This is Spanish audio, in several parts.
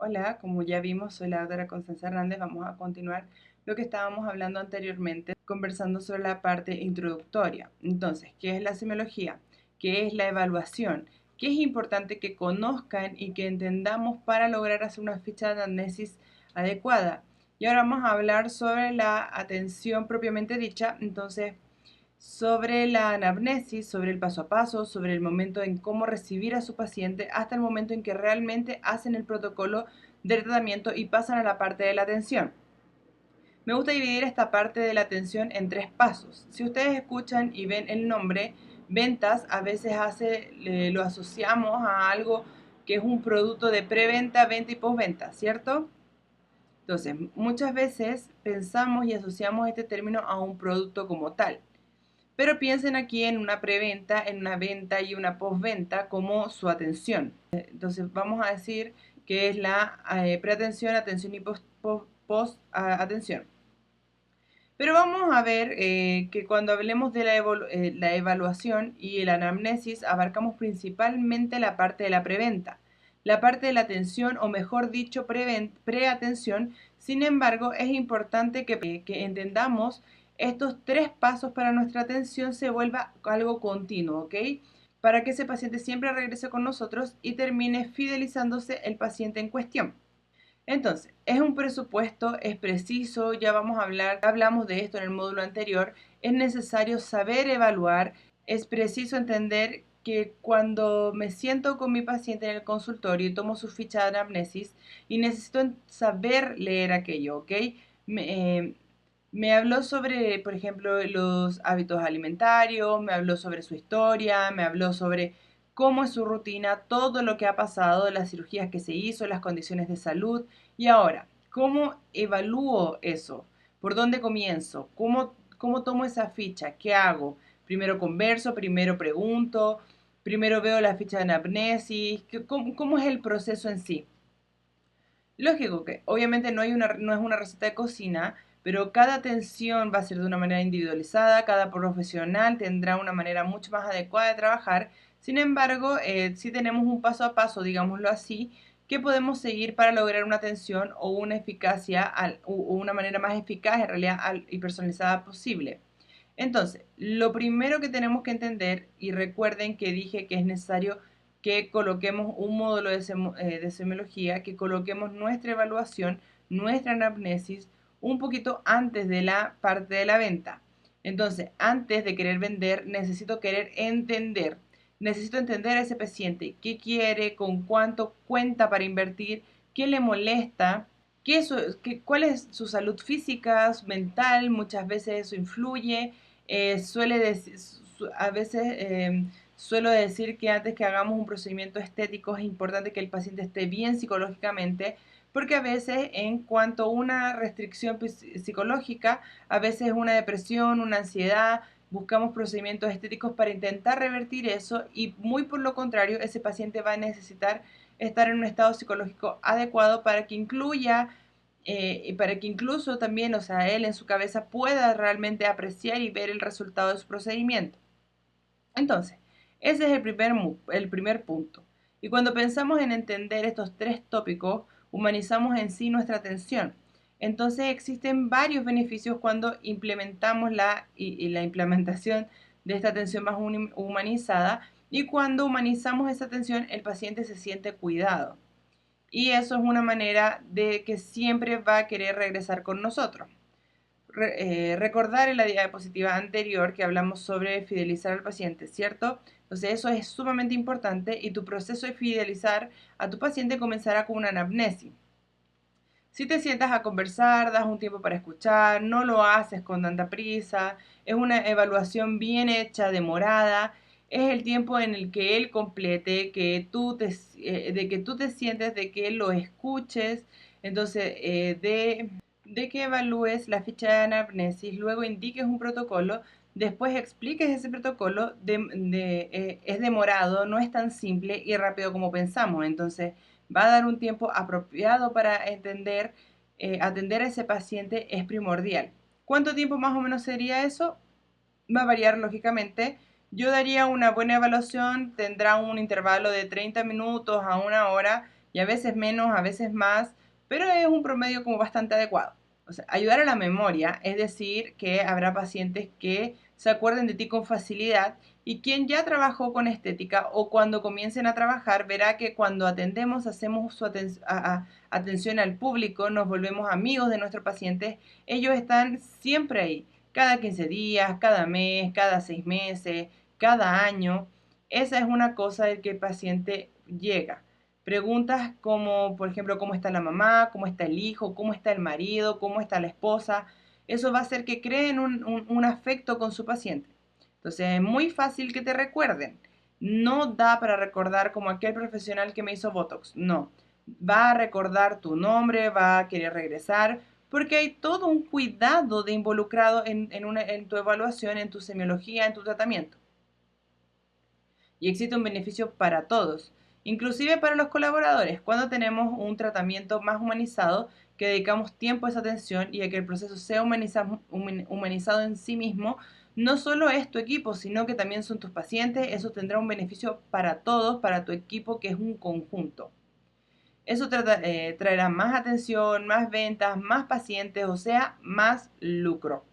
Hola, como ya vimos, soy la doctora Constanza Hernández. Vamos a continuar lo que estábamos hablando anteriormente, conversando sobre la parte introductoria. Entonces, ¿qué es la semiología? ¿Qué es la evaluación? ¿Qué es importante que conozcan y que entendamos para lograr hacer una ficha de anamnesis adecuada? Y ahora vamos a hablar sobre la atención propiamente dicha. Entonces, sobre la anamnesis, sobre el paso a paso, sobre el momento en cómo recibir a su paciente, hasta el momento en que realmente hacen el protocolo de tratamiento y pasan a la parte de la atención. Me gusta dividir esta parte de la atención en tres pasos. Si ustedes escuchan y ven el nombre, ventas, a veces lo asociamos a algo que es un producto de preventa, venta y postventa, ¿cierto? Entonces, muchas veces pensamos y asociamos este término a un producto como tal. Pero piensen aquí en una preventa, en una venta y una postventa como su atención. Entonces vamos a decir que es la preatención, atención y post-atención. Pero vamos a ver que cuando hablemos de la evaluación y el anamnesis, abarcamos principalmente la parte de la preventa, la parte de la atención, o mejor dicho, preatención. Sin embargo, es importante que entendamos estos tres pasos para nuestra atención se vuelva algo continuo, ¿ok? Para que ese paciente siempre regrese con nosotros y termine fidelizándose el paciente en cuestión. Entonces, es un presupuesto, es preciso, ya vamos a hablar, hablamos de esto en el módulo anterior, es necesario saber evaluar, es preciso entender que cuando me siento con mi paciente en el consultorio y tomo su ficha de anamnesis y necesito saber leer aquello, ¿ok? Me, me habló sobre, por ejemplo, los hábitos alimentarios, me habló sobre su historia, me habló sobre cómo es su rutina, todo lo que ha pasado, las cirugías que se hizo, las condiciones de salud. Y ahora, ¿cómo evalúo eso? ¿Por dónde comienzo? ¿Cómo tomo esa ficha? ¿Qué hago? Primero converso, primero pregunto, primero veo la ficha de anamnesis. ¿Cómo es el proceso en sí? Lógico que obviamente no es una receta de cocina, pero cada atención va a ser de una manera individualizada, cada profesional tendrá una manera mucho más adecuada de trabajar. Sin embargo, sí tenemos un paso a paso, digámoslo así, que podemos seguir para lograr una atención o una eficacia o una manera más eficaz en realidad y personalizada posible. Entonces, lo primero que tenemos que entender, y recuerden que dije que es necesario que coloquemos un módulo de semiología, que coloquemos nuestra evaluación, nuestra anamnesis, un poquito antes de la parte de la venta. Entonces, antes de querer vender, necesito querer entender. Necesito entender a ese paciente, qué quiere, con cuánto cuenta para invertir, qué le molesta, cuál es su salud física, mental, muchas veces eso influye. Suele decir, a veces suelo decir que antes que hagamos un procedimiento estético es importante que el paciente esté bien psicológicamente, porque a veces en cuanto a una restricción psicológica, a veces una depresión, una ansiedad, buscamos procedimientos estéticos para intentar revertir eso, y muy por lo contrario, ese paciente va a necesitar estar en un estado psicológico adecuado para que incluya y para que incluso también, o sea, él en su cabeza pueda realmente apreciar y ver el resultado de su procedimiento. Entonces, ese es el primer punto. Y cuando pensamos en entender estos tres tópicos, humanizamos en sí nuestra atención. Entonces, existen varios beneficios cuando implementamos la implementación de esta atención más humanizada, y cuando humanizamos esa atención, el paciente se siente cuidado. Y eso es una manera de que siempre va a querer regresar con nosotros. Recordar en la diapositiva anterior que hablamos sobre fidelizar al paciente, ¿cierto? Entonces eso es sumamente importante, y tu proceso de fidelizar a tu paciente comenzará con una anamnesis. Si te sientas a conversar, das un tiempo para escuchar, no lo haces con tanta prisa, es una evaluación bien hecha, demorada, es el tiempo en el que él complete, de que tú te sientes, de que él lo escuches. Entonces, de que evalúes la ficha de anamnesis, luego indiques un protocolo, después expliques ese protocolo. Es demorado, no es tan simple y rápido como pensamos. Entonces, va a dar un tiempo apropiado para atender a ese paciente es primordial. ¿Cuánto tiempo más o menos sería eso? Va a variar lógicamente. Yo daría una buena evaluación, tendrá un intervalo de 30 minutos a una hora, y a veces menos, a veces más, pero es un promedio como bastante adecuado. O sea, ayudar a la memoria, es decir, que habrá pacientes que se acuerden de ti con facilidad y quien ya trabajó con estética o cuando comiencen a trabajar verá que cuando atendemos, hacemos su atención al público, nos volvemos amigos de nuestros pacientes, ellos están siempre ahí, cada 15 días, cada mes, cada 6 meses, cada año. Esa es una cosa de que el paciente llega. Preguntas como, por ejemplo, cómo está la mamá, cómo está el hijo, cómo está el marido, cómo está la esposa. Eso va a hacer que creen un afecto con su paciente. Entonces es muy fácil que te recuerden. No da para recordar como aquel profesional que me hizo Botox. No. Va a recordar tu nombre, va a querer regresar, porque hay todo un cuidado de involucrado en tu evaluación, en tu semiología, en tu tratamiento. Y existe un beneficio para todos, inclusive para los colaboradores, cuando tenemos un tratamiento más humanizado, que dedicamos tiempo a esa atención y a que el proceso sea humanizado en sí mismo. No solo es tu equipo, sino que también son tus pacientes. Eso tendrá un beneficio para todos, para tu equipo, que es un conjunto. Eso traerá más atención, más ventas, más pacientes, o sea, más lucro.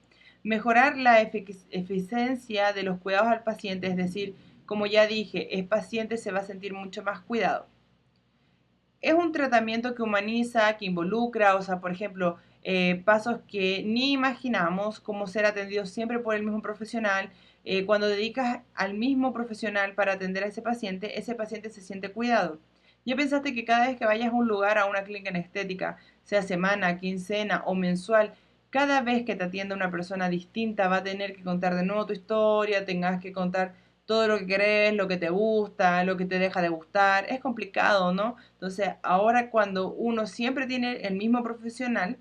Mejorar la eficiencia de los cuidados al paciente, es decir, como ya dije, el paciente se va a sentir mucho más cuidado. Es un tratamiento que humaniza, que involucra, o sea, por ejemplo, pasos que ni imaginamos, como ser atendido siempre por el mismo profesional. Cuando dedicas al mismo profesional para atender a ese paciente se siente cuidado. ¿Ya pensaste que cada vez que vayas a un lugar, a una clínica en estética, sea semana, quincena o mensual, cada vez que te atienda una persona distinta va a tener que contar de nuevo tu historia, tengas que contar todo lo que querés, lo que te gusta, lo que te deja de gustar? Es complicado, ¿no? Entonces, ahora cuando uno siempre tiene el mismo profesional,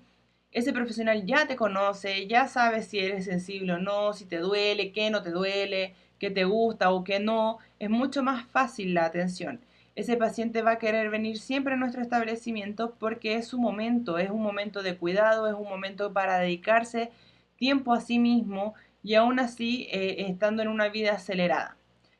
ese profesional ya te conoce, ya sabe si eres sensible o no, si te duele, qué no te duele, qué te gusta o qué no. Es mucho más fácil la atención. Ese paciente va a querer venir siempre a nuestro establecimiento porque es su momento, es un momento de cuidado, es un momento para dedicarse tiempo a sí mismo y aún así estando en una vida acelerada.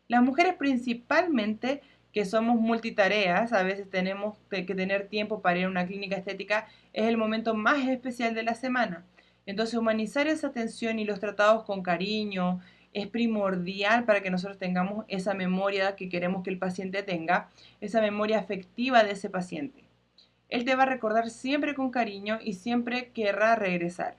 Las mujeres principalmente, que somos multitareas, a veces tenemos que tener tiempo para ir a una clínica estética, es el momento más especial de la semana. Entonces, humanizar esa atención y los tratados con cariño es primordial para que nosotros tengamos esa memoria que queremos que el paciente tenga, esa memoria afectiva de ese paciente. Él te va a recordar siempre con cariño y siempre querrá regresar.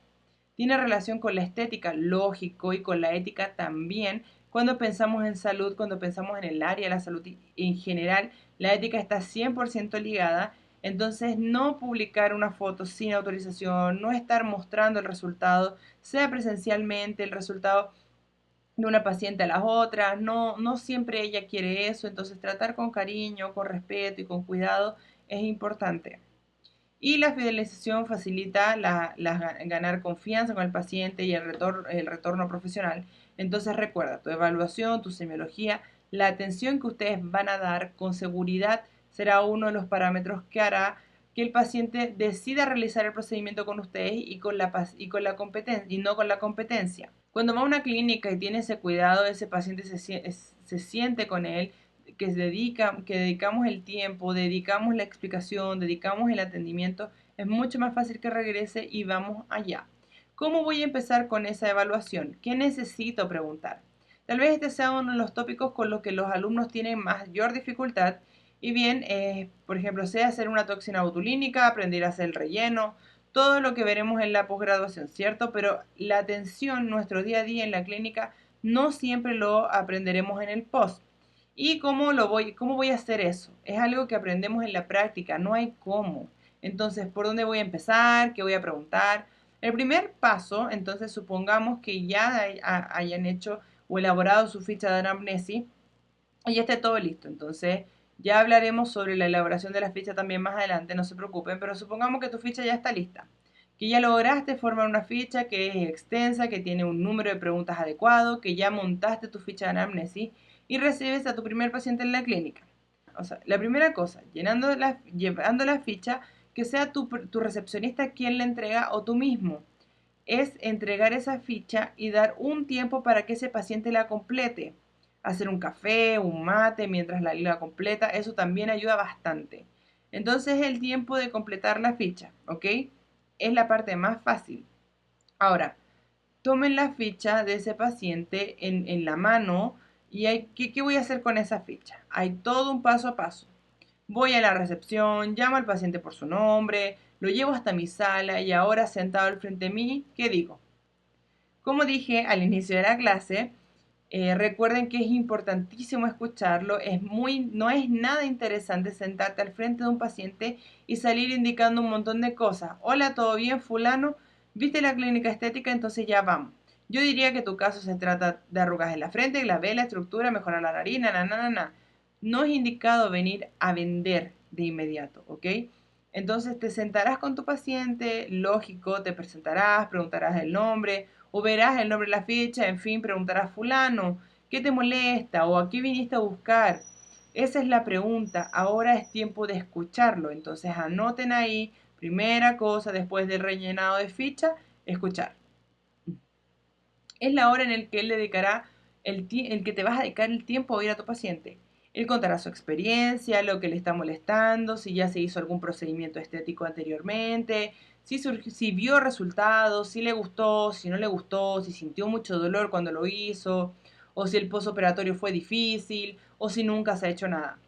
Tiene relación con la estética, lógico, y con la ética también. Cuando pensamos en salud, cuando pensamos en el área de la salud en general, la ética está 100% ligada. Entonces, no publicar una foto sin autorización, no estar mostrando el resultado, sea presencialmente el resultado de una paciente a las otras, no siempre ella quiere eso. Entonces, tratar con cariño, con respeto y con cuidado es importante. Y la fidelización facilita ganar confianza con el paciente y el retorno profesional. Entonces recuerda, tu evaluación, tu semiología, la atención que ustedes van a dar con seguridad será uno de los parámetros que hará que el paciente decida realizar el procedimiento con ustedes y competencia, y no con la competencia. Cuando va a una clínica y tiene ese cuidado, ese paciente se siente con él, que dedicamos el tiempo, dedicamos la explicación, dedicamos el atendimiento, es mucho más fácil que regrese y vamos allá. ¿Cómo voy a empezar con esa evaluación? ¿Qué necesito preguntar? Tal vez este sea uno de los tópicos con los que los alumnos tienen mayor dificultad, y bien, por ejemplo, sea hacer una toxina botulínica, aprender a hacer el relleno, todo lo que veremos en la posgraduación, ¿cierto? Pero la atención, nuestro día a día en la clínica, no siempre lo aprenderemos en el post. ¿Y cómo voy a hacer eso? Es algo que aprendemos en la práctica, no hay cómo. Entonces, ¿por dónde voy a empezar? ¿Qué voy a preguntar? El primer paso, entonces, supongamos que ya hayan hecho o elaborado su ficha de anamnesis y ya esté todo listo. Entonces, ya hablaremos sobre la elaboración de la ficha también más adelante, no se preocupen, pero supongamos que tu ficha ya está lista, que ya lograste formar una ficha que es extensa, que tiene un número de preguntas adecuado, que ya montaste tu ficha de anamnesis y recibes a tu primer paciente en la clínica. O sea, la primera cosa, llevando la ficha, que sea tu recepcionista quien la entrega o tú mismo. Es entregar esa ficha y dar un tiempo para que ese paciente la complete. Hacer un café, un mate mientras la completa, eso también ayuda bastante. Entonces el tiempo de completar la ficha, ¿ok? Es la parte más fácil. Ahora, tomen la ficha de ese paciente en la mano y ¿qué voy a hacer con esa ficha? Hay todo un paso a paso. Voy a la recepción, llamo al paciente por su nombre, lo llevo hasta mi sala y ahora sentado al frente de mí, ¿qué digo? Como dije al inicio de la clase, recuerden que es importantísimo escucharlo, no es nada interesante sentarte al frente de un paciente y salir indicando un montón de cosas. Hola, ¿todo bien, fulano? ¿Viste la clínica estética? Entonces ya vamos. Yo diría que tu caso se trata de arrugas en la frente, la vela, estructura, mejorar la narina, No es indicado venir a vender de inmediato, ¿ok? Entonces te sentarás con tu paciente, lógico, te presentarás, preguntarás el nombre, o verás el nombre de la ficha, en fin, preguntarás fulano, ¿qué te molesta o a qué viniste a buscar? Esa es la pregunta, ahora es tiempo de escucharlo, entonces anoten ahí, primera cosa después del rellenado de ficha, escuchar. Es la hora en la que él dedicará el que te vas a dedicar el tiempo a oír a tu paciente. Él contará su experiencia, lo que le está molestando, si ya se hizo algún procedimiento estético anteriormente, si vio resultados, si le gustó, si no le gustó, si sintió mucho dolor cuando lo hizo, o si el postoperatorio fue difícil, o si nunca se ha hecho nada.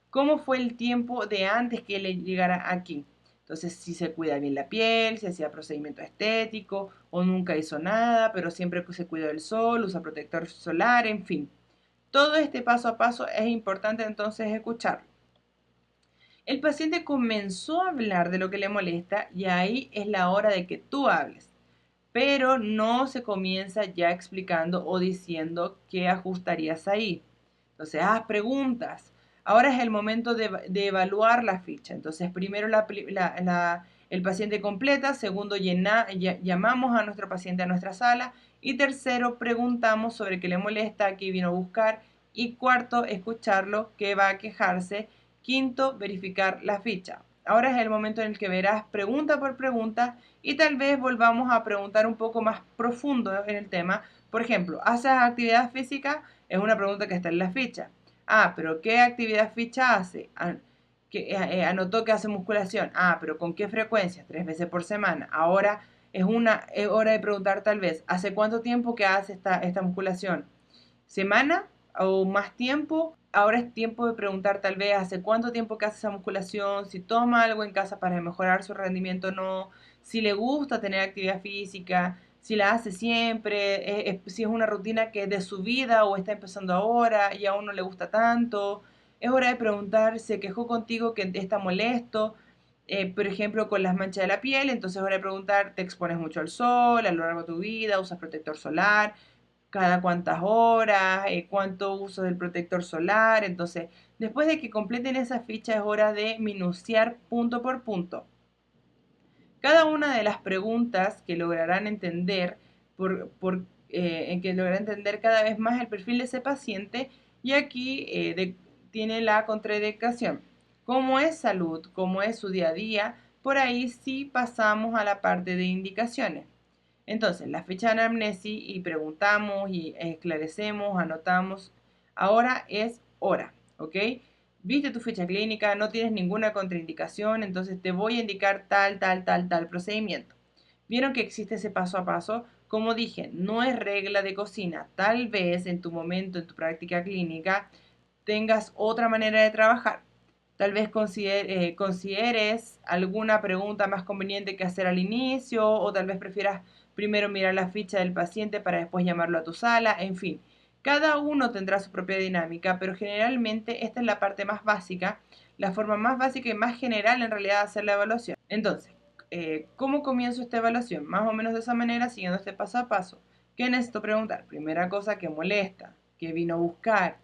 ¿Cómo fue el tiempo de antes que él llegara aquí? Entonces, si se cuida bien la piel, si hacía procedimiento estético o nunca hizo nada, pero siempre se cuidó del sol, usa protector solar, en fin. Todo este paso a paso es importante entonces escucharlo. El paciente comenzó a hablar de lo que le molesta y ahí es la hora de que tú hables, pero no se comienza ya explicando o diciendo qué ajustarías ahí. Entonces, haz preguntas. Ahora es el momento de evaluar la ficha. Entonces, primero el paciente completa, segundo, llamamos a nuestro paciente a nuestra sala y tercero, preguntamos sobre qué le molesta, qué vino a buscar y cuarto, escucharlo, qué va a quejarse. Quinto, verificar la ficha. Ahora es el momento en el que verás pregunta por pregunta y tal vez volvamos a preguntar un poco más profundo en el tema. Por ejemplo, ¿haces actividad física? Es una pregunta que está en la ficha. Ah, pero ¿qué actividad ficha hace? Anotó que hace musculación. Ah, pero ¿con qué frecuencia? 3 veces por semana. Ahora es hora de preguntar tal vez, ¿hace cuánto tiempo que hace esta musculación? ¿Semana o más tiempo? Ahora es tiempo de preguntar tal vez hace cuánto tiempo que hace esa musculación, si toma algo en casa para mejorar su rendimiento o no, si le gusta tener actividad física, si la hace siempre, si es una rutina que es de su vida o está empezando ahora y aún no le gusta tanto. Es hora de preguntar, ¿se quejó contigo que está molesto? Por ejemplo, con las manchas de la piel, entonces es hora de preguntar, ¿te expones mucho al sol a lo largo de tu vida? ¿Usas protector solar? ¿Cada cuántas horas? ¿Cuánto uso del protector solar? Entonces, después de que completen esa ficha es hora de minuciar punto por punto cada una de las preguntas que lograrán entender, en que lograrán entender cada vez más el perfil de ese paciente y aquí tiene la contraindicación. ¿Cómo es salud? ¿Cómo es su día a día? Por ahí sí pasamos a la parte de indicaciones. Entonces, la ficha de anamnesis y preguntamos y esclarecemos, anotamos. Ahora es hora, ¿ok? Viste tu ficha clínica, no tienes ninguna contraindicación, entonces te voy a indicar tal procedimiento. Vieron que existe ese paso a paso. Como dije, no es regla de cocina. Tal vez en tu momento, en tu práctica clínica, tengas otra manera de trabajar. Tal vez consideres alguna pregunta más conveniente que hacer al inicio o tal vez prefieras primero mirar la ficha del paciente para después llamarlo a tu sala, en fin. Cada uno tendrá su propia dinámica, pero generalmente esta es la parte más básica, la forma más básica y más general en realidad de hacer la evaluación. Entonces, ¿cómo comienzo esta evaluación? Más o menos de esa manera, siguiendo este paso a paso. ¿Qué necesito preguntar? Primera cosa, ¿qué molesta? ¿Qué vino a buscar?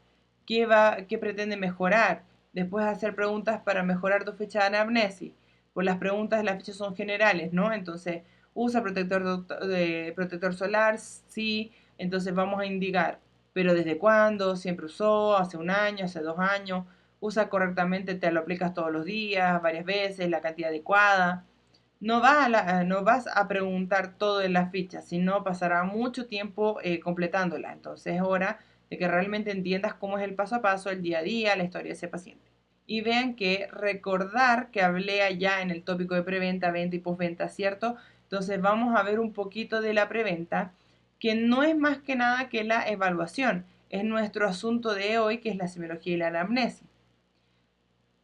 ¿Qué pretende mejorar? Después hacer preguntas para mejorar tu ficha de anamnesis. Pues las preguntas de la ficha son generales, ¿no? Entonces, usa protector solar, sí. Entonces vamos a indicar, pero ¿desde cuándo? ¿Siempre usó? ¿Hace un año? ¿Hace 2 años? ¿Usa correctamente? ¿Te lo aplicas todos los días? ¿Varias veces? ¿La cantidad adecuada? No vas a preguntar todo en la ficha, sino pasará mucho tiempo completándola. Entonces es hora de que realmente entiendas cómo es el paso a paso, el día a día, la historia de ese paciente. y vean que recordar que hablé allá en el tópico de preventa, venta y postventa, ¿cierto? Entonces vamos a ver un poquito de la preventa, que no es más que nada que la evaluación. Es nuestro asunto de hoy, que es la semiología y la anamnesis.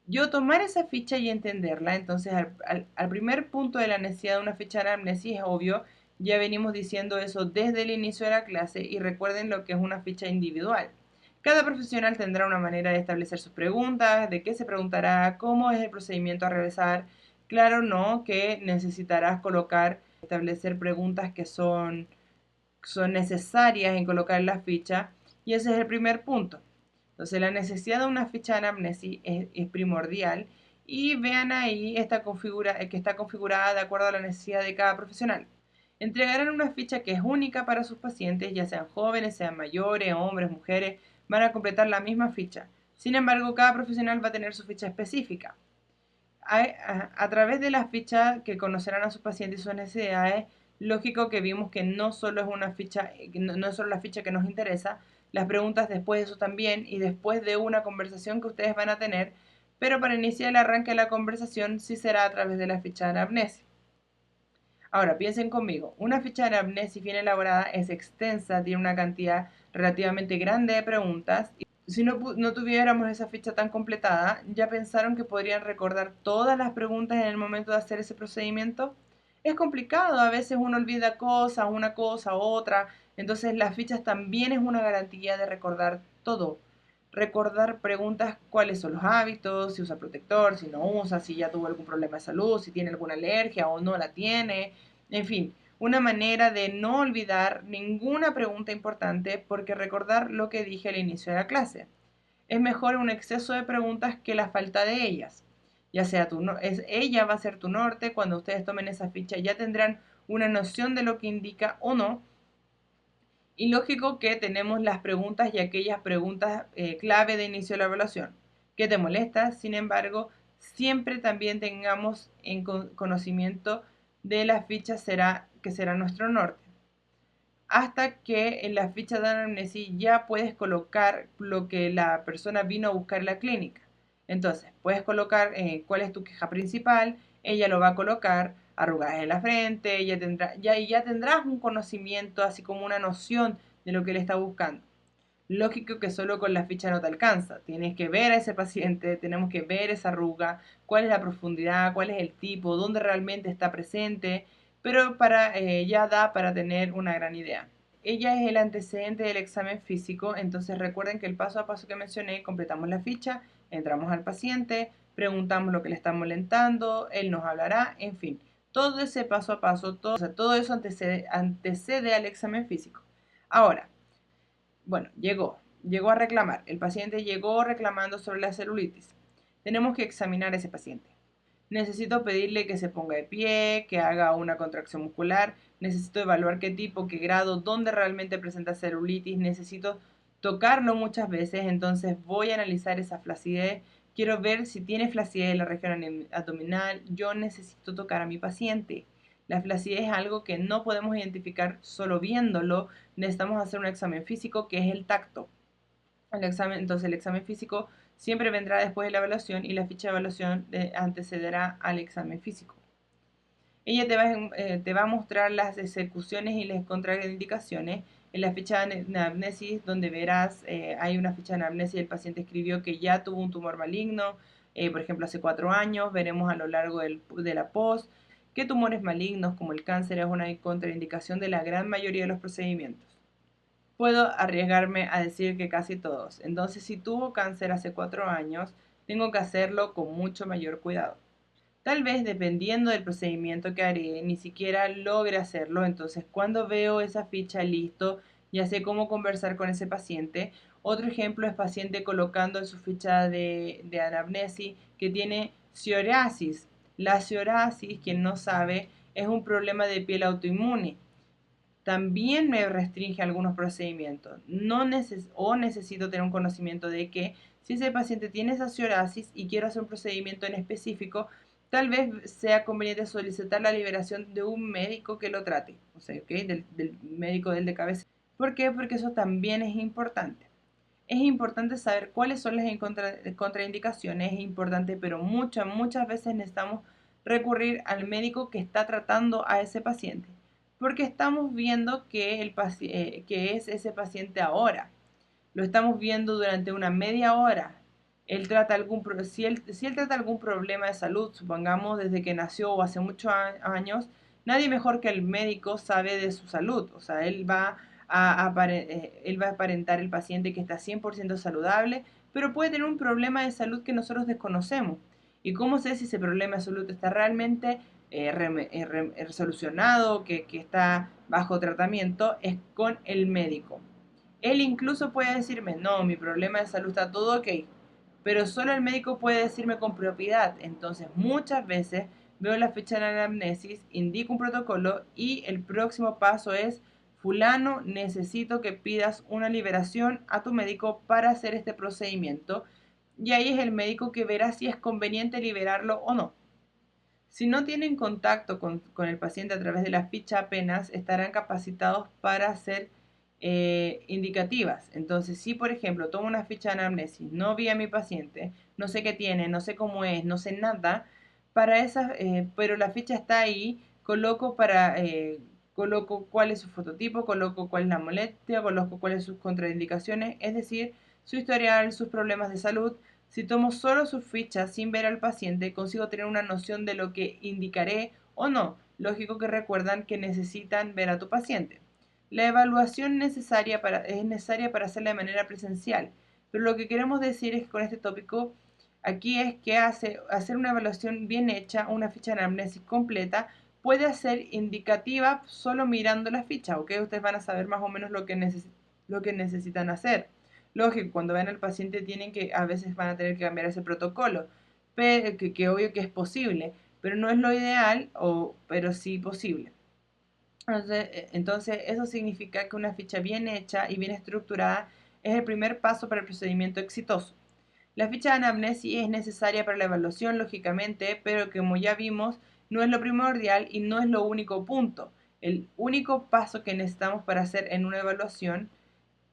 Yo tomar esa ficha y entenderla, entonces al primer punto de la necesidad de una ficha de anamnesis es obvio, ya venimos diciendo eso desde el inicio de la clase y recuerden lo que es una ficha individual. Cada profesional tendrá una manera de establecer sus preguntas, de qué se preguntará, cómo es el procedimiento a realizar. Claro, no, que necesitarás colocar, establecer preguntas que son necesarias en colocar en la ficha y ese es el primer punto. Entonces la necesidad de una ficha de anamnesis es primordial y vean ahí que está configurada de acuerdo a la necesidad de cada profesional. Entregarán una ficha que es única para sus pacientes, ya sean jóvenes, sean mayores, hombres, mujeres, van a completar la misma ficha. Sin embargo, cada profesional va a tener su ficha específica. A través de la ficha que conocerán a sus pacientes y sus necesidades, lógico que vimos que no solo es una ficha, no es solo la ficha que nos interesa, las preguntas después de eso también y después de una conversación que ustedes van a tener, pero para iniciar el arranque de la conversación sí será a través de la ficha de anamnesis. Ahora, piensen conmigo, una ficha de anamnesis bien elaborada es extensa, tiene una cantidad relativamente grande de preguntas. Si no tuviéramos esa ficha tan completada, ¿ya pensaron que podrían recordar todas las preguntas en el momento de hacer ese procedimiento? Es complicado, a veces uno olvida cosas, una cosa, otra, entonces las fichas también es una garantía de recordar todo. Recordar preguntas, cuáles son los hábitos, si usa protector, si no usa, si ya tuvo algún problema de salud, si tiene alguna alergia o no la tiene, en fin, una manera de no olvidar ninguna pregunta importante porque recordar lo que dije al inicio de la clase. Es mejor un exceso de preguntas que la falta de ellas. Ya sea ella va a ser tu norte, cuando ustedes tomen esa ficha ya tendrán una noción de lo que indica o no. Y lógico que tenemos las preguntas y aquellas preguntas clave de inicio de la evaluación. ¿Qué te molesta? Sin embargo, siempre también tengamos en conocimiento de la ficha que será nuestro norte. Hasta que en la ficha de anamnesis ya puedes colocar lo que la persona vino a buscar en la clínica. Entonces, puedes colocar cuál es tu queja principal, ella lo va a colocar, arrugas en la frente, ya tendrás un conocimiento, así como una noción de lo que él está buscando. Lógico que solo con la ficha no te alcanza. Tienes que ver a ese paciente, tenemos que ver esa arruga, cuál es la profundidad, cuál es el tipo, dónde realmente está presente, pero ya da para tener una gran idea. Ella es el antecedente del examen físico, entonces recuerden que el paso a paso que mencioné, completamos la ficha, entramos al paciente, preguntamos lo que le está molestando, él nos hablará, en fin, todo ese paso a paso, todo eso antecede al examen físico. Ahora, bueno, llegó a reclamar. El paciente llegó reclamando sobre la celulitis. Tenemos que examinar a ese paciente. Necesito pedirle que se ponga de pie, que haga una contracción muscular. Necesito evaluar qué tipo, qué grado, dónde realmente presenta celulitis. Necesito tocarlo muchas veces. Entonces voy a analizar esa flacidez. Quiero ver si tiene flacidez en la región abdominal. Yo necesito tocar a mi paciente. La flacidez es algo que no podemos identificar solo viéndolo. Necesitamos hacer un examen físico que es el tacto. Entonces el examen físico siempre vendrá después de la evaluación y la ficha de evaluación antecederá al examen físico. Ella te va a mostrar las ejecuciones y las contraindicaciones. En la ficha de anamnesis, donde verás, hay una ficha de anamnesis, el paciente escribió que ya tuvo un tumor maligno, por ejemplo, hace 4 años. Veremos a lo largo de la post que tumores malignos como el cáncer es una contraindicación de la gran mayoría de los procedimientos. Puedo arriesgarme a decir que casi todos. Entonces, si tuvo cáncer hace 4 años, tengo que hacerlo con mucho mayor cuidado. Tal vez dependiendo del procedimiento que haré, ni siquiera logre hacerlo. Entonces, cuando veo esa ficha, listo, ya sé cómo conversar con ese paciente. Otro ejemplo es paciente colocando en su ficha de anamnesis que tiene psoriasis. La psoriasis, quien no sabe, es un problema de piel autoinmune. También me restringe algunos procedimientos. Necesito tener un conocimiento de que si ese paciente tiene esa psoriasis y quiero hacer un procedimiento en específico, tal vez sea conveniente solicitar la liberación de un médico que lo trate, del médico del de cabeza. ¿Por qué? Porque eso también es importante. es importante saber cuáles son las contraindicaciones, es importante, pero muchas veces necesitamos recurrir al médico que está tratando a ese paciente, porque estamos viendo que es ese paciente ahora. Lo estamos viendo durante una media hora. Él trata si él trata algún problema de salud, supongamos desde que nació o hace muchos años, nadie mejor que el médico sabe de su salud. O sea, él va a aparentar el paciente que está 100% saludable, pero puede tener un problema de salud que nosotros desconocemos. ¿Y cómo sé si ese problema de salud está realmente solucionado, que está bajo tratamiento? Es con el médico. Él incluso puede decirme, no, mi problema de salud está todo ok, pero solo el médico puede decirme con propiedad. Entonces, muchas veces veo la fecha de la anamnesis, indico un protocolo y el próximo paso es, fulano, necesito que pidas una liberación a tu médico para hacer este procedimiento. Y ahí es el médico que verá si es conveniente liberarlo o no. Si no tienen contacto con el paciente a través de la ficha apenas, estarán capacitados para hacer indicativas. Entonces, si por ejemplo tomo una ficha de anamnesis, no vi a mi paciente, no sé qué tiene, no sé cómo es, no sé nada, pero la ficha está ahí, coloco cuál es su fototipo, coloco cuál es la molestia, coloco cuáles son sus contraindicaciones, es decir, su historial, sus problemas de salud. Si tomo solo sus fichas sin ver al paciente, consigo tener una noción de lo que indicaré o no. Lógico que recuerdan que necesitan ver a tu paciente. La evaluación es necesaria para hacerla de manera presencial, pero lo que queremos decir es que con este tópico aquí es que hacer una evaluación bien hecha, una ficha de anamnesis completa, puede ser indicativa solo mirando la ficha, ¿ok? Ustedes van a saber más o menos lo que necesitan hacer. Lógico, cuando ven al paciente a veces van a tener que cambiar ese protocolo, pero que obvio que es posible, pero no es lo ideal, pero sí posible. Entonces, eso significa que una ficha bien hecha y bien estructurada es el primer paso para el procedimiento exitoso. La ficha de anamnesis es necesaria para la evaluación, lógicamente, pero como ya vimos, no es lo primordial y no es lo único punto. El único paso que necesitamos para hacer en una evaluación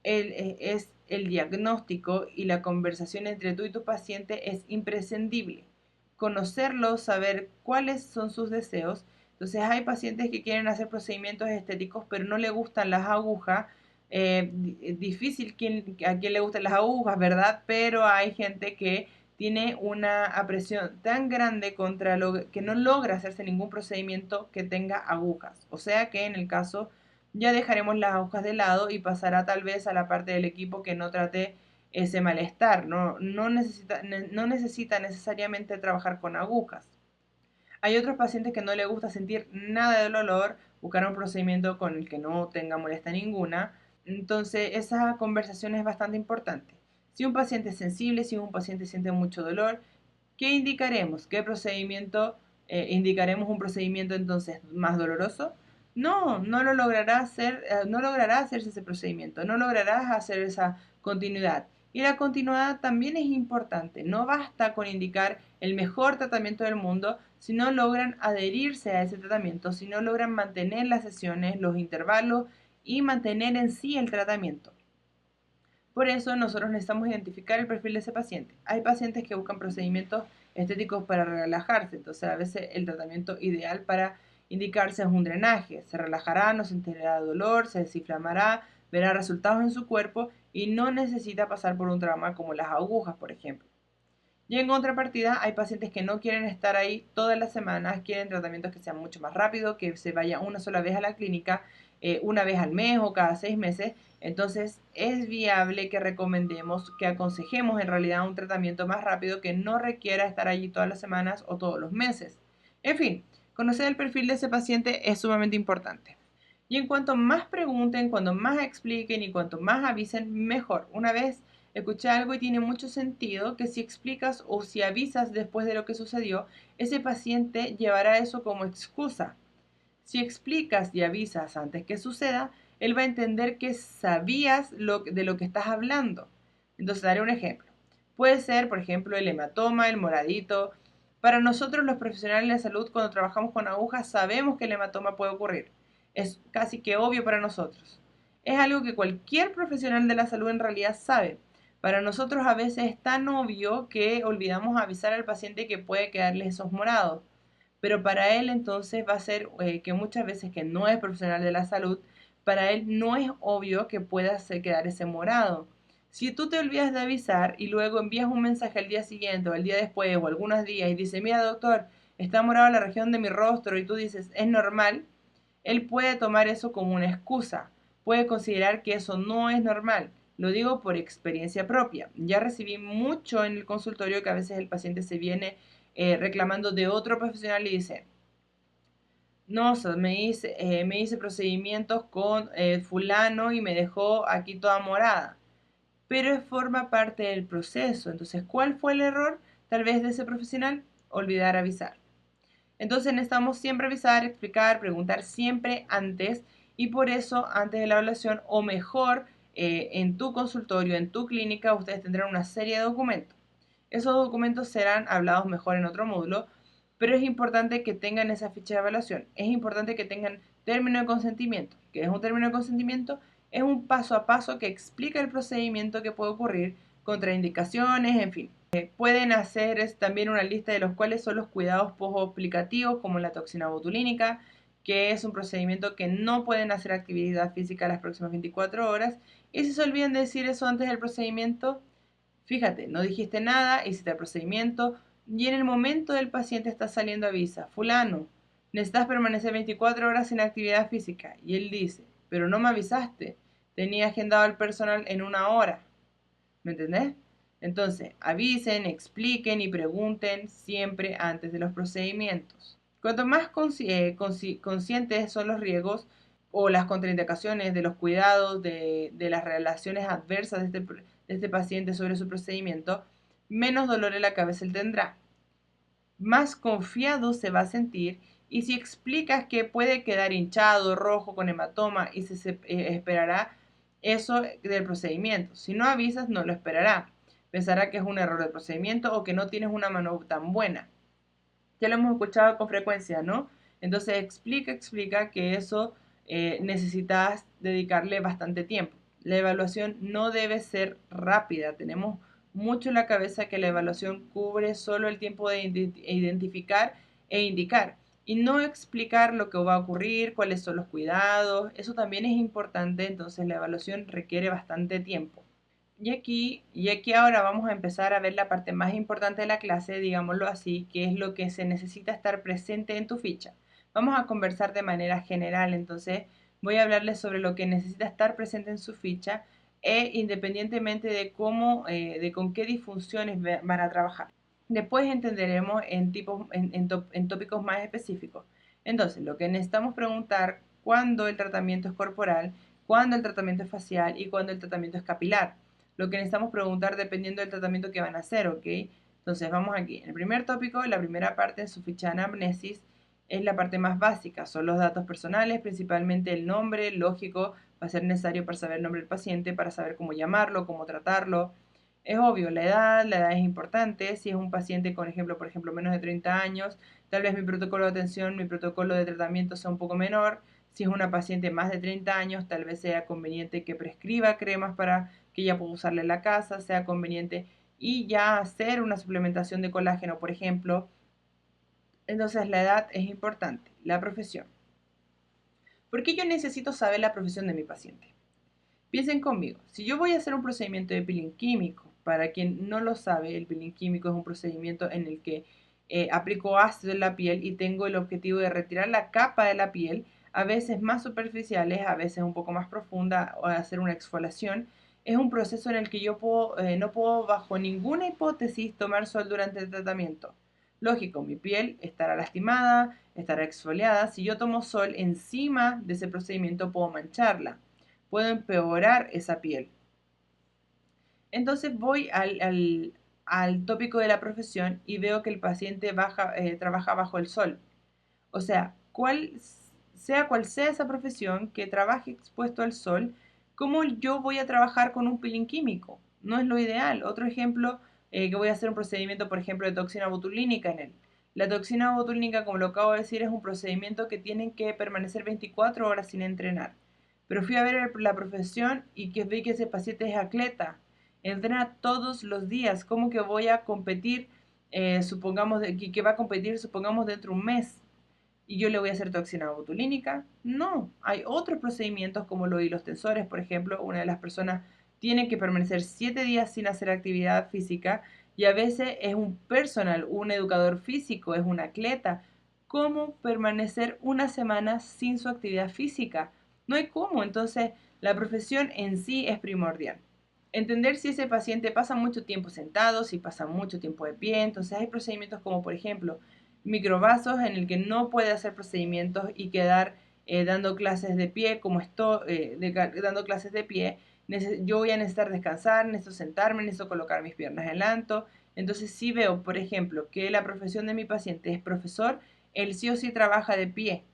es el diagnóstico, y la conversación entre tú y tu paciente es imprescindible. Conocerlo, saber cuáles son sus deseos. Entonces hay pacientes que quieren hacer procedimientos estéticos pero no le gustan las agujas. Difícil a quien le gustan las agujas, ¿verdad? Pero hay gente que tiene una apresión tan grande contra lo que no logra hacerse ningún procedimiento que tenga agujas. O sea que en el caso ya dejaremos las agujas de lado y pasará tal vez a la parte del equipo que no trate ese malestar. No necesita necesariamente trabajar con agujas. Hay otros pacientes que no les gusta sentir nada del olor, buscar un procedimiento con el que no tenga molestia ninguna. Entonces, esa conversación es bastante importante. Si un paciente es sensible, si un paciente siente mucho dolor, ¿qué indicaremos? ¿Qué procedimiento? ¿Indicaremos un procedimiento entonces más doloroso? No, no logrará hacerse ese procedimiento, no lograrás hacer esa continuidad. Y la continuidad también es importante. No basta con indicar el mejor tratamiento del mundo si no logran adherirse a ese tratamiento, si no logran mantener las sesiones, los intervalos y mantener en sí el tratamiento. Por eso nosotros necesitamos identificar el perfil de ese paciente. Hay pacientes que buscan procedimientos estéticos para relajarse, entonces a veces el tratamiento ideal para indicarse es un drenaje. Se relajará, no sentirá dolor, se desinflamará, verá resultados en su cuerpo y no necesita pasar por un trauma como las agujas, por ejemplo. Y en contrapartida, hay pacientes que no quieren estar ahí todas las semanas, quieren tratamientos que sean mucho más rápidos, que se vaya una sola vez a la clínica, una vez al mes o cada 6 meses. Entonces, es viable que recomendemos, que aconsejemos en realidad un tratamiento más rápido que no requiera estar allí todas las semanas o todos los meses. En fin, conocer el perfil de ese paciente es sumamente importante. Y en cuanto más pregunten, cuanto más expliquen y cuanto más avisen, mejor. Una vez escuché algo y tiene mucho sentido que si explicas o si avisas después de lo que sucedió, ese paciente llevará eso como excusa. Si explicas y avisas antes que suceda, él va a entender que sabías de lo que estás hablando. Entonces, daré un ejemplo. Puede ser, por ejemplo, el hematoma, el moradito. Para nosotros los profesionales de la salud, cuando trabajamos con agujas, sabemos que el hematoma puede ocurrir. Es casi que obvio para nosotros. Es algo que cualquier profesional de la salud en realidad sabe. Para nosotros a veces es tan obvio que olvidamos avisar al paciente que puede quedarle esos morados, pero para él entonces va a ser que muchas veces que no es profesional de la salud, para él no es obvio que pueda hacer quedar ese morado. Si tú te olvidas de avisar y luego envías un mensaje al día siguiente o al día después o algunos días y dices, mira doctor, está morado la región de mi rostro y tú dices, es normal, él puede tomar eso como una excusa, puede considerar que eso no es normal. Lo digo por experiencia propia. Ya recibí mucho en el consultorio que a veces el paciente se viene reclamando de otro profesional y dice, no, o sea, me hice procedimientos con fulano y me dejó aquí toda morada. Pero forma parte del proceso. Entonces, ¿cuál fue el error tal vez de ese profesional? Olvidar avisar. Entonces necesitamos siempre avisar, explicar, preguntar siempre antes y por eso antes de la evaluación o mejor en tu consultorio, en tu clínica, ustedes tendrán una serie de documentos. Esos documentos serán hablados mejor en otro módulo, pero es importante que tengan esa ficha de evaluación. Es importante que tengan término de consentimiento. ¿Qué es un término de consentimiento? Es un paso a paso que explica el procedimiento que puede ocurrir, contraindicaciones, en fin. Pueden hacer también una lista de los cuales son los cuidados post-aplicativos, como la toxina botulínica, que es un procedimiento que no pueden hacer actividad física las próximas 24 horas. Y si se olvidan de decir eso antes del procedimiento, fíjate, no dijiste nada, hiciste el procedimiento y en el momento del paciente está saliendo avisa, fulano, necesitas permanecer 24 horas sin actividad física. Y él dice, pero no me avisaste, tenía agendado al personal en una hora. ¿Me entendés? Entonces, avisen, expliquen y pregunten siempre antes de los procedimientos. Cuanto más conscientes son los riesgos o las contraindicaciones de los cuidados, de las relaciones adversas de este paciente sobre su procedimiento, menos dolor en la cabeza él tendrá. Más confiado se va a sentir y si explicas que puede quedar hinchado, rojo, con hematoma y se esperará eso del procedimiento. Si no avisas, no lo esperará. Pensará que es un error del procedimiento o que no tienes una mano tan buena. Ya lo hemos escuchado con frecuencia, ¿no? Entonces explica que eso necesitas dedicarle bastante tiempo. La evaluación no debe ser rápida. Tenemos mucho en la cabeza que la evaluación cubre solo el tiempo de identificar e indicar y no explicar lo que va a ocurrir, cuáles son los cuidados. Eso también es importante, entonces la evaluación requiere bastante tiempo. Y aquí ahora vamos a empezar a ver la parte más importante de la clase, digámoslo así, que es lo que se necesita estar presente en tu ficha. Vamos a conversar de manera general, entonces voy a hablarles sobre lo que necesita estar presente en su ficha e independientemente de cómo, de con qué disfunciones van a trabajar. Después entenderemos en tópicos más específicos. Entonces, lo que necesitamos preguntar, cuándo el tratamiento es corporal, cuándo el tratamiento es facial y cuándo el tratamiento es capilar. Lo que necesitamos preguntar dependiendo del tratamiento que van a hacer, ¿ok? Entonces, vamos aquí. En el primer tópico, la primera parte en su ficha de anamnesis es la parte más básica. Son los datos personales, principalmente el nombre, lógico, va a ser necesario para saber el nombre del paciente, para saber cómo llamarlo, cómo tratarlo. Es obvio, la edad es importante. Si es un paciente con ejemplo, por ejemplo, menos de 30 años, tal vez mi protocolo de atención, mi protocolo de tratamiento sea un poco menor. Si es una paciente más de 30 años, tal vez sea conveniente que prescriba cremas para que ella pueda usarla en la casa, sea conveniente y ya hacer una suplementación de colágeno, por ejemplo. Entonces la edad es importante. La profesión. ¿Por qué yo necesito saber la profesión de mi paciente? Piensen conmigo, si yo voy a hacer un procedimiento de peeling químico, para quien no lo sabe, el peeling químico es un procedimiento en el que aplico ácido en la piel y tengo el objetivo de retirar la capa de la piel, a veces más superficiales, a veces un poco más profunda, o hacer una exfoliación. Es un proceso en el que yo no puedo bajo ninguna hipótesis tomar sol durante el tratamiento. Lógico, mi piel estará lastimada, estará exfoliada. Si yo tomo sol encima de ese procedimiento puedo mancharla, puedo empeorar esa piel. Entonces voy al tópico de la profesión y veo que el paciente trabaja bajo el sol. O sea, sea cual sea esa profesión que trabaje expuesto al sol, ¿cómo yo voy a trabajar con un peeling químico? No es lo ideal. Otro ejemplo, que voy a hacer un procedimiento, por ejemplo, de toxina botulínica en él. La toxina botulínica, como lo acabo de decir, es un procedimiento que tienen que permanecer 24 horas sin entrenar. Pero fui a ver la profesión y que vi que ese paciente es atleta. Entrena todos los días. ¿Cómo que voy a competir? Supongamos que va a competir, supongamos dentro de un mes y yo le voy a hacer toxina botulínica. No, hay otros procedimientos como los hilos tensores, por ejemplo, una de las personas tiene que permanecer 7 días sin hacer actividad física y a veces es un personal, un educador físico, es un atleta. ¿Cómo permanecer una semana sin su actividad física? No hay cómo, entonces la profesión en sí es primordial. Entender si ese paciente pasa mucho tiempo sentado, si pasa mucho tiempo de pie, entonces hay procedimientos como por ejemplo microvasos en el que no puede hacer procedimientos y quedar dando clases de pie como estoy dando clases de pie. Yo voy a necesitar descansar, necesito sentarme, necesito colocar mis piernas en alto. Entonces si veo, por ejemplo, que la profesión de mi paciente es profesor, él sí o sí trabaja de pie.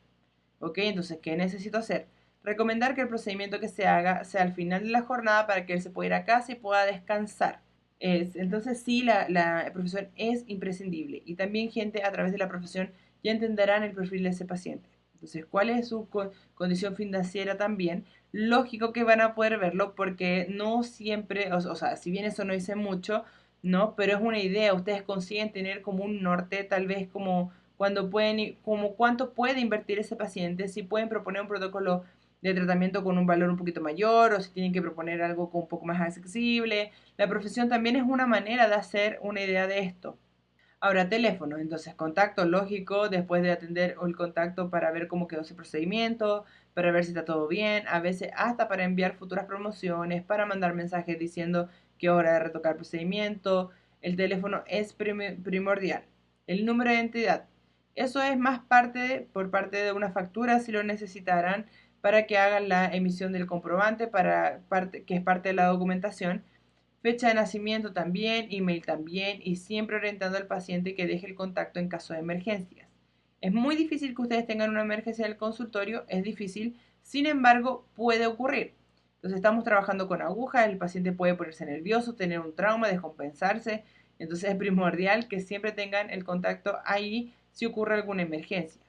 ¿Ok? Entonces, ¿qué necesito hacer? Recomendar que el procedimiento que se haga sea al final de la jornada para que él se pueda ir a casa y pueda descansar. Entonces sí, la profesión es imprescindible y también gente a través de la profesión ya entenderán el perfil de ese paciente. Entonces, ¿cuál es su condición financiera también? Lógico que van a poder verlo porque no siempre, o sea, si bien eso no dice mucho, ¿no? Pero es una idea, ustedes consiguen tener como un norte, tal vez como cuando pueden, como cuánto puede invertir ese paciente, si pueden proponer un protocolo de tratamiento con un valor un poquito mayor o si tienen que proponer algo con un poco más accesible. La profesión también es una manera de hacer una idea de esto. Ahora, teléfono, entonces contacto lógico después de atender el contacto para ver cómo quedó ese procedimiento, para ver si está todo bien, a veces hasta para enviar futuras promociones, para mandar mensajes diciendo que es hora de retocar el procedimiento. El teléfono es primordial. El número de identidad, eso es más por parte de una factura si lo necesitaran para que hagan la emisión del comprobante que es parte de la documentación. Fecha de nacimiento también, email también y siempre orientando al paciente que deje el contacto en caso de emergencias. Es muy difícil que ustedes tengan una emergencia en el consultorio, es difícil, sin embargo puede ocurrir. Entonces estamos trabajando con agujas, el paciente puede ponerse nervioso, tener un trauma, descompensarse, entonces es primordial que siempre tengan el contacto ahí si ocurre alguna emergencia,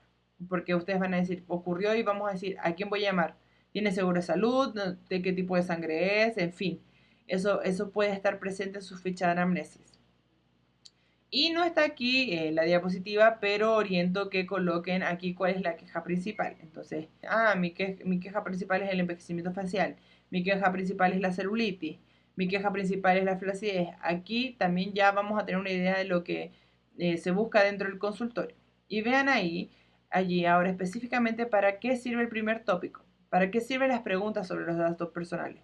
porque ustedes van a decir, ocurrió y vamos a decir, ¿a quién voy a llamar? ¿Tiene seguro de salud? ¿De qué tipo de sangre es? En fin. Eso puede estar presente en su ficha de anamnesis. Y no está aquí la diapositiva, pero oriento que coloquen aquí cuál es la queja principal. Entonces, mi queja principal es el envejecimiento facial, mi queja principal es la celulitis, mi queja principal es la flacidez. Aquí también ya vamos a tener una idea de lo que se busca dentro del consultorio. Y vean allí ahora específicamente para qué sirve el primer tópico, para qué sirven las preguntas sobre los datos personales.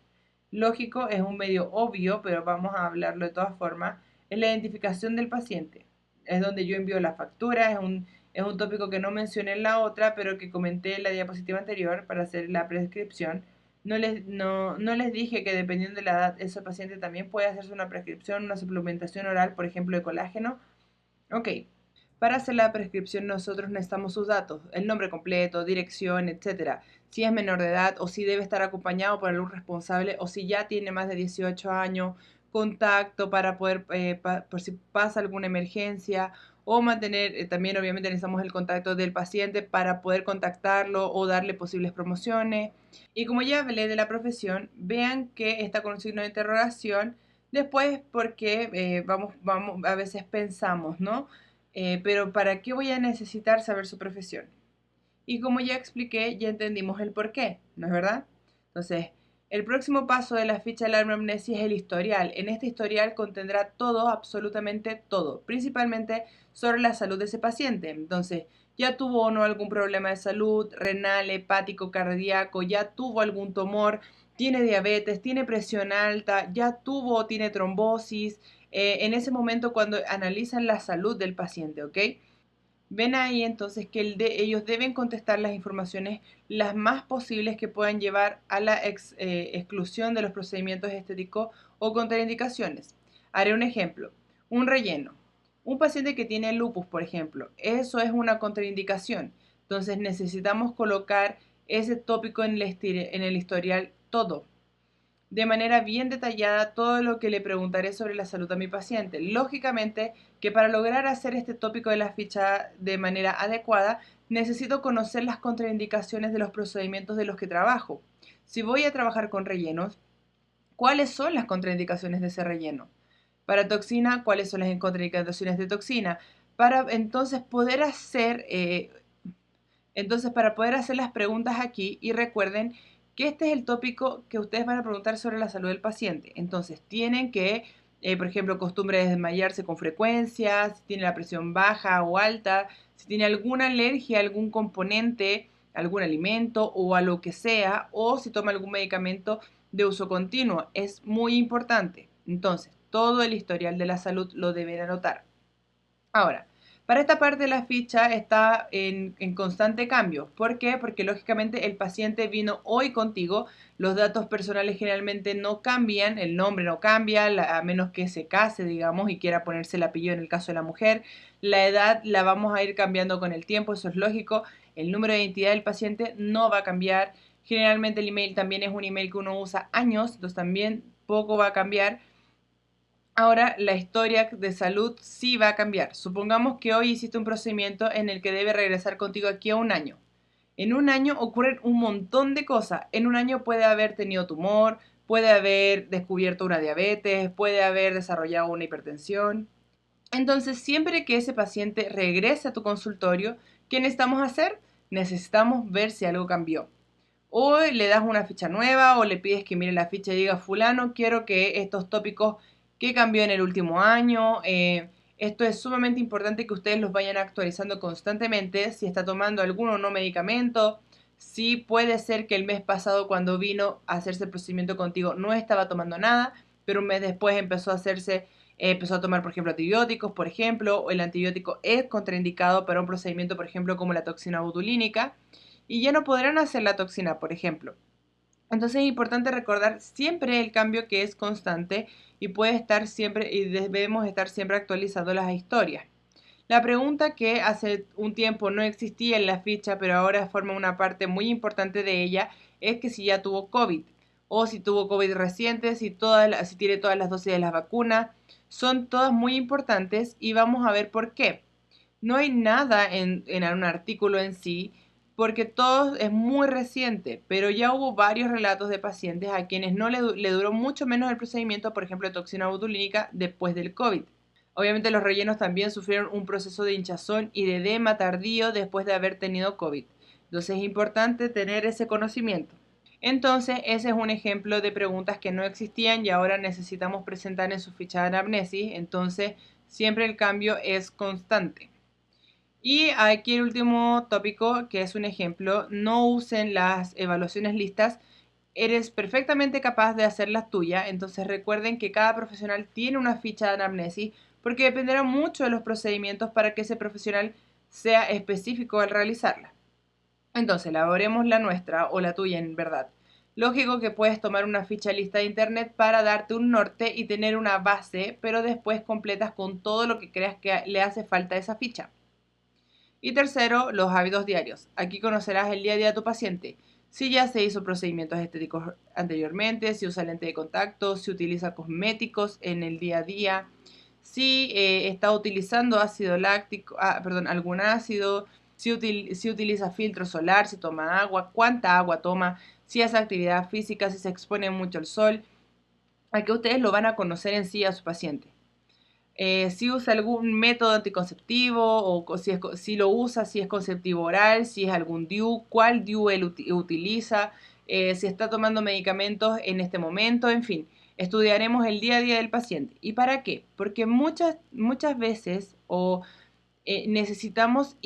Lógico, es un medio obvio, pero vamos a hablarlo de todas formas, es la identificación del paciente. Es donde yo envío la factura, es un tópico que no mencioné en la otra, pero que comenté en la diapositiva anterior para hacer la prescripción. No les dije que dependiendo de la edad, ese paciente también puede hacerse una prescripción, una suplementación oral, por ejemplo, de colágeno. Ok, para hacer la prescripción nosotros necesitamos sus datos, el nombre completo, dirección, etcétera. Si es menor de edad o si debe estar acompañado por algún responsable o si ya tiene más de 18 años, contacto para poder, por si pasa alguna emergencia o mantener, también obviamente necesitamos el contacto del paciente para poder contactarlo o darle posibles promociones. Y como ya hablé de la profesión, vean que está con un signo de interrogación después porque a veces pensamos, ¿no? Pero ¿para qué voy a necesitar saber su profesión? Y como ya expliqué, ya entendimos el por qué, ¿no es verdad? Entonces, el próximo paso de la ficha de la anamnesis es el historial. En este historial contendrá todo, absolutamente todo, principalmente sobre la salud de ese paciente. Entonces, ya tuvo o no algún problema de salud, renal, hepático, cardíaco, ya tuvo algún tumor, tiene diabetes, tiene presión alta, ya tuvo o tiene trombosis. En ese momento cuando analizan la salud del paciente, ¿ok? Ven ahí entonces que ellos deben contestar las informaciones las más posibles que puedan llevar a la exclusión de los procedimientos estéticos o contraindicaciones. Haré un ejemplo. Un relleno. Un paciente que tiene lupus, por ejemplo, eso es una contraindicación. Entonces necesitamos colocar ese tópico en el historial todo de manera bien detallada todo lo que le preguntaré sobre la salud a mi paciente. Lógicamente que para lograr hacer este tópico de la ficha de manera adecuada, necesito conocer las contraindicaciones de los procedimientos de los que trabajo. Si voy a trabajar con rellenos, ¿Cuáles son las contraindicaciones de ese relleno? Para toxina, ¿cuáles son las contraindicaciones de toxina? Para entonces para poder hacer las preguntas aquí, y recuerden que este es el tópico que ustedes van a preguntar sobre la salud del paciente. Entonces tienen que, por ejemplo, costumbre de desmayarse con frecuencia, si tiene la presión baja o alta, si tiene alguna alergia a algún componente, algún alimento o a lo que sea, o si toma algún medicamento de uso continuo. Es muy importante. Entonces, todo el historial de la salud lo deben anotar. Ahora, para esta parte de la ficha está en constante cambio. ¿Por qué? Porque lógicamente el paciente vino hoy contigo, los datos personales generalmente no cambian, el nombre no cambia, a menos que se case, digamos, y quiera ponerse el apellido en el caso de la mujer. La edad la vamos a ir cambiando con el tiempo, eso es lógico. El número de identidad del paciente no va a cambiar. Generalmente el email también es un email que uno usa años, entonces también poco va a cambiar. Ahora, la historia de salud sí va a cambiar. Supongamos que hoy hiciste un procedimiento en el que debe regresar contigo aquí a un año. En un año ocurren un montón de cosas. En un año puede haber tenido tumor, puede haber descubierto una diabetes, puede haber desarrollado una hipertensión. Entonces, siempre que ese paciente regrese a tu consultorio, ¿qué necesitamos hacer? Necesitamos ver si algo cambió. O le das una ficha nueva o le pides que mire la ficha y diga, fulano, quiero que estos tópicos que cambió en el último año, esto es sumamente importante que ustedes los vayan actualizando constantemente, si está tomando algún o no medicamento, si puede ser que el mes pasado cuando vino a hacerse el procedimiento contigo no estaba tomando nada, pero un mes después empezó a tomar, por ejemplo, antibióticos, por ejemplo, o el antibiótico es contraindicado para un procedimiento, por ejemplo, como la toxina botulínica, y ya no podrán hacer la toxina, por ejemplo. Entonces es importante recordar siempre el cambio que es constante y puede estar siempre y debemos estar siempre actualizando las historias. La pregunta que hace un tiempo no existía en la ficha, pero ahora forma una parte muy importante de ella, es que si ya tuvo COVID o si tuvo COVID reciente, si tiene todas las dosis de las vacunas. Son todas muy importantes y vamos a ver por qué. No hay nada en un artículo en sí, porque todo es muy reciente, pero ya hubo varios relatos de pacientes a quienes no le duró mucho menos el procedimiento, por ejemplo, de toxina botulínica después del COVID. Obviamente los rellenos también sufrieron un proceso de hinchazón y de edema tardío después de haber tenido COVID. Entonces es importante tener ese conocimiento. Entonces, ese es un ejemplo de preguntas que no existían y ahora necesitamos presentar en su ficha de anamnesis. Entonces, siempre el cambio es constante. Y aquí el último tópico, que es un ejemplo, no usen las evaluaciones listas. Eres perfectamente capaz de hacer la tuya, entonces recuerden que cada profesional tiene una ficha de anamnesis porque dependerá mucho de los procedimientos para que ese profesional sea específico al realizarla. Entonces, elaboremos la nuestra o la tuya en verdad. Lógico que puedes tomar una ficha lista de internet para darte un norte y tener una base, pero después completas con todo lo que creas que le hace falta a esa ficha. Y tercero, los hábitos diarios. Aquí conocerás el día a día de tu paciente. Si ya se hizo procedimientos estéticos anteriormente, si usa lente de contacto, si utiliza cosméticos en el día a día, si está utilizando ácido láctico, algún ácido, si utiliza filtro solar, si toma agua, cuánta agua toma, si hace actividad física, si se expone mucho al sol. Aquí ustedes lo van a conocer en sí a su paciente. Si usa algún método anticonceptivo o si lo usa, si es conceptivo oral, si es algún DIU, cuál DIU él utiliza, si está tomando medicamentos en este momento, en fin, estudiaremos el día a día del paciente. ¿Y para qué? Porque muchas veces necesitamos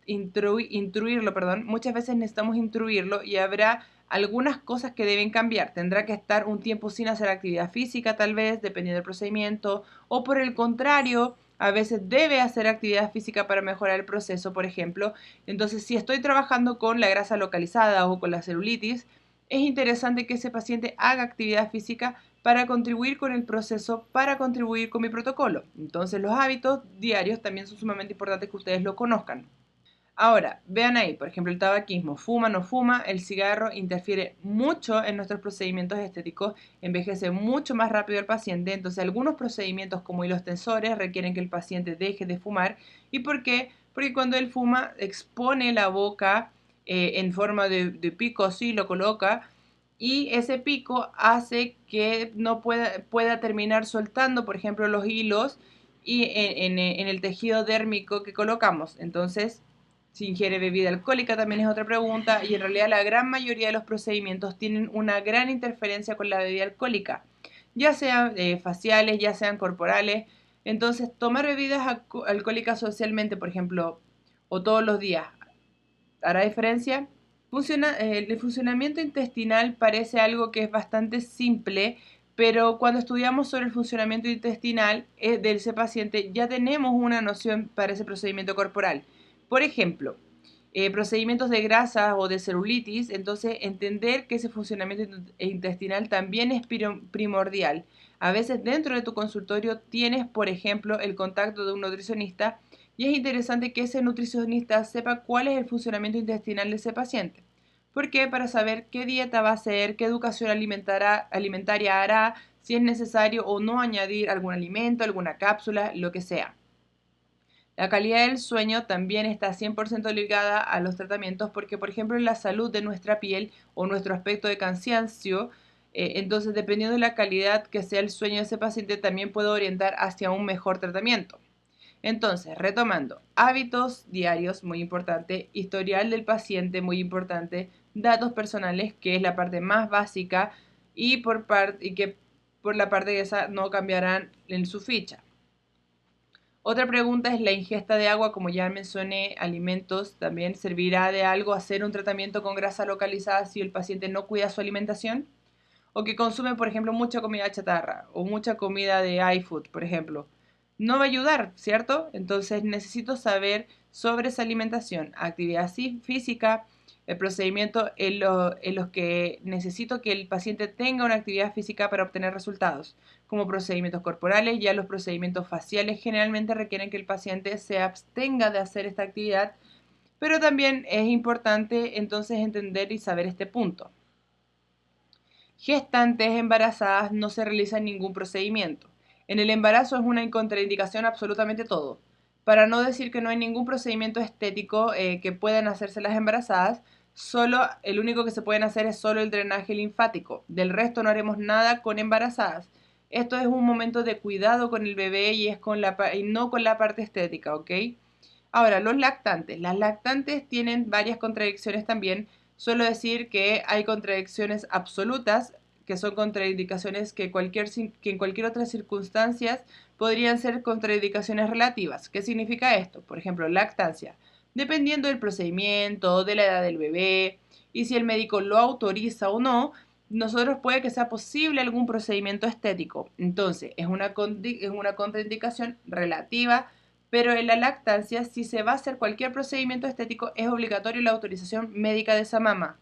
intruirlo, muchas veces necesitamos intruirlo y habrá algunas cosas que deben cambiar. Tendrá que estar un tiempo sin hacer actividad física, tal vez, dependiendo del procedimiento, o por el contrario, a veces debe hacer actividad física para mejorar el proceso, por ejemplo. Entonces, si estoy trabajando con la grasa localizada o con la celulitis, es interesante que ese paciente haga actividad física para contribuir con el proceso, para contribuir con mi protocolo. Entonces, los hábitos diarios también son sumamente importantes que ustedes lo conozcan. Ahora, vean ahí, por ejemplo, el tabaquismo, fuma, no fuma, el cigarro interfiere mucho en nuestros procedimientos estéticos, envejece mucho más rápido el paciente, entonces algunos procedimientos como hilos tensores requieren que el paciente deje de fumar. ¿Y por qué? Porque cuando él fuma expone la boca en forma de pico, así lo coloca, y ese pico hace que no pueda terminar soltando, por ejemplo, los hilos y en el tejido dérmico que colocamos. Entonces, si ingiere bebida alcohólica también es otra pregunta, y en realidad la gran mayoría de los procedimientos tienen una gran interferencia con la bebida alcohólica, ya sean faciales, ya sean corporales. Entonces, tomar bebidas alcohólicas socialmente, por ejemplo, o todos los días, ¿hará diferencia? El funcionamiento intestinal parece algo que es bastante simple, pero cuando estudiamos sobre el funcionamiento intestinal de ese paciente ya tenemos una noción para ese procedimiento corporal. Por ejemplo, procedimientos de grasa o de celulitis, entonces entender que ese funcionamiento intestinal también es primordial. A veces dentro de tu consultorio tienes, por ejemplo, el contacto de un nutricionista y es interesante que ese nutricionista sepa cuál es el funcionamiento intestinal de ese paciente. ¿Por qué? Para saber qué dieta va a hacer, qué educación alimentaria hará, si es necesario o no añadir algún alimento, alguna cápsula, lo que sea. La calidad del sueño también está 100% ligada a los tratamientos porque, por ejemplo, en la salud de nuestra piel o nuestro aspecto de cansancio, entonces dependiendo de la calidad que sea el sueño de ese paciente, también puede orientar hacia un mejor tratamiento. Entonces, retomando, hábitos diarios, muy importante, historial del paciente, muy importante, datos personales, que es la parte más básica, y que por la parte de esa no cambiarán en su ficha. Otra pregunta es la ingesta de agua, como ya mencioné, alimentos, ¿también servirá de algo hacer un tratamiento con grasa localizada si el paciente no cuida su alimentación? O que consume, por ejemplo, mucha comida chatarra o mucha comida de iFood, por ejemplo. No va a ayudar, ¿cierto? Entonces necesito saber sobre esa alimentación, actividad física, el procedimiento en los que necesito que el paciente tenga una actividad física para obtener resultados, como procedimientos corporales. Ya los procedimientos faciales generalmente requieren que el paciente se abstenga de hacer esta actividad, pero también es importante entonces entender y saber este punto. Gestantes embarazadas no se realiza ningún procedimiento. En el embarazo es una contraindicación absolutamente todo. Para no decir que no hay ningún procedimiento estético que puedan hacerse las embarazadas, el único que se pueden hacer es solo el drenaje linfático. Del resto no haremos nada con embarazadas. Esto es un momento de cuidado con el bebé y no con la parte estética, ¿ok? Ahora, los lactantes. Las lactantes tienen varias contradicciones también. Suelo decir que hay contradicciones absolutas, que son contraindicaciones que en cualquier otra circunstancia podrían ser contraindicaciones relativas. ¿Qué significa esto? Por ejemplo, lactancia. Dependiendo del procedimiento, de la edad del bebé y si el médico lo autoriza o no, nosotros puede que sea posible algún procedimiento estético. Entonces, es una contraindicación relativa, pero en la lactancia, si se va a hacer cualquier procedimiento estético, es obligatorio la autorización médica de esa mamá.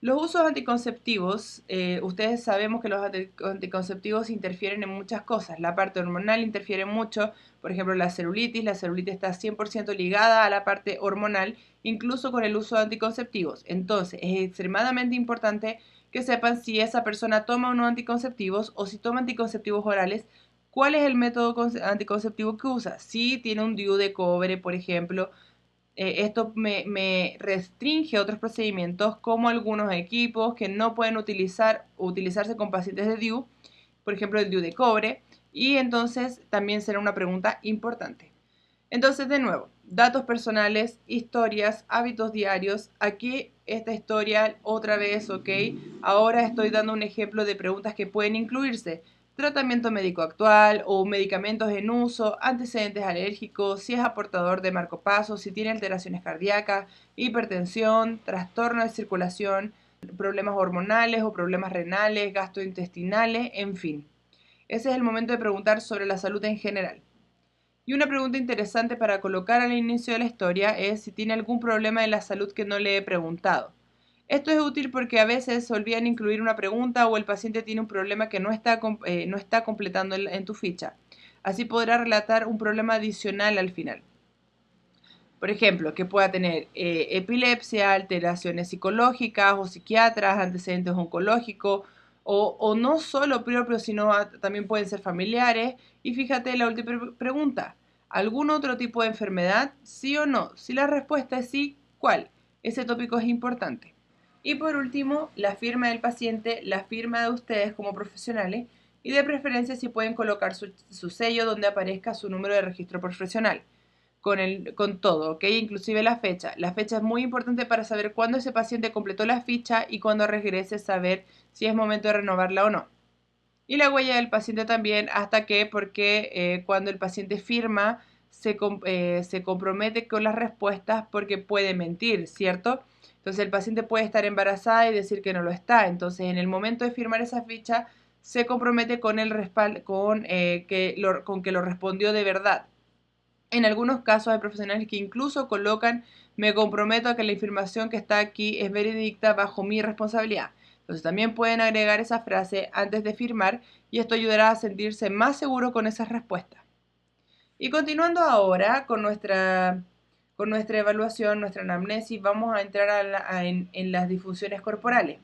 Los usos anticonceptivos, ustedes sabemos que los anticonceptivos interfieren en muchas cosas. La parte hormonal interfiere mucho, por ejemplo, la celulitis está 100% ligada a la parte hormonal, incluso con el uso de anticonceptivos. Entonces, es extremadamente importante que sepan si esa persona toma unos anticonceptivos o si toma anticonceptivos orales, cuál es el método anticonceptivo que usa. Si tiene un DIU de cobre, por ejemplo, esto me restringe otros procedimientos como algunos equipos que no pueden utilizarse con pacientes de DIU, por ejemplo el DIU de cobre, y entonces también será una pregunta importante. Entonces, de nuevo, datos personales, historias, hábitos diarios. Aquí esta historia otra vez, ¿ok? Ahora estoy dando un ejemplo de preguntas que pueden incluirse. Tratamiento médico actual o medicamentos en uso, antecedentes alérgicos, si es aportador de marcapasos, si tiene alteraciones cardíacas, hipertensión, trastorno de circulación, problemas hormonales o problemas renales, gastrointestinales, en fin. Ese es el momento de preguntar sobre la salud en general. Y una pregunta interesante para colocar al inicio de la historia es si tiene algún problema de la salud que no le he preguntado. Esto es útil porque a veces se olvidan incluir una pregunta o el paciente tiene un problema que no está completando en tu ficha. Así podrá relatar un problema adicional al final. Por ejemplo, que pueda tener epilepsia, alteraciones psicológicas o psiquiatras, antecedentes oncológicos, o no solo propios, sino también pueden ser familiares. Y fíjate la última pregunta, ¿algún otro tipo de enfermedad? ¿Sí o no? Si la respuesta es sí, ¿cuál? Ese tópico es importante. Y por último, la firma del paciente, la firma de ustedes como profesionales y de preferencia si pueden colocar su sello donde aparezca su número de registro profesional con todo, ¿ok? Inclusive la fecha. La fecha es muy importante para saber cuándo ese paciente completó la ficha y cuando regrese saber si es momento de renovarla o no. Y la huella del paciente también, hasta que, porque cuando el paciente firma, se compromete con las respuestas porque puede mentir, ¿cierto? Entonces el paciente puede estar embarazada y decir que no lo está. Entonces en el momento de firmar esa ficha, se compromete con el respaldo, con que lo respondió de verdad. En algunos casos hay profesionales que incluso colocan, me comprometo a que la información que está aquí es veredicta bajo mi responsabilidad. Entonces también pueden agregar esa frase antes de firmar y esto ayudará a sentirse más seguro con esas respuestas. Y continuando ahora con nuestra evaluación, nuestra anamnesis, vamos a entrar en las disfunciones corporales.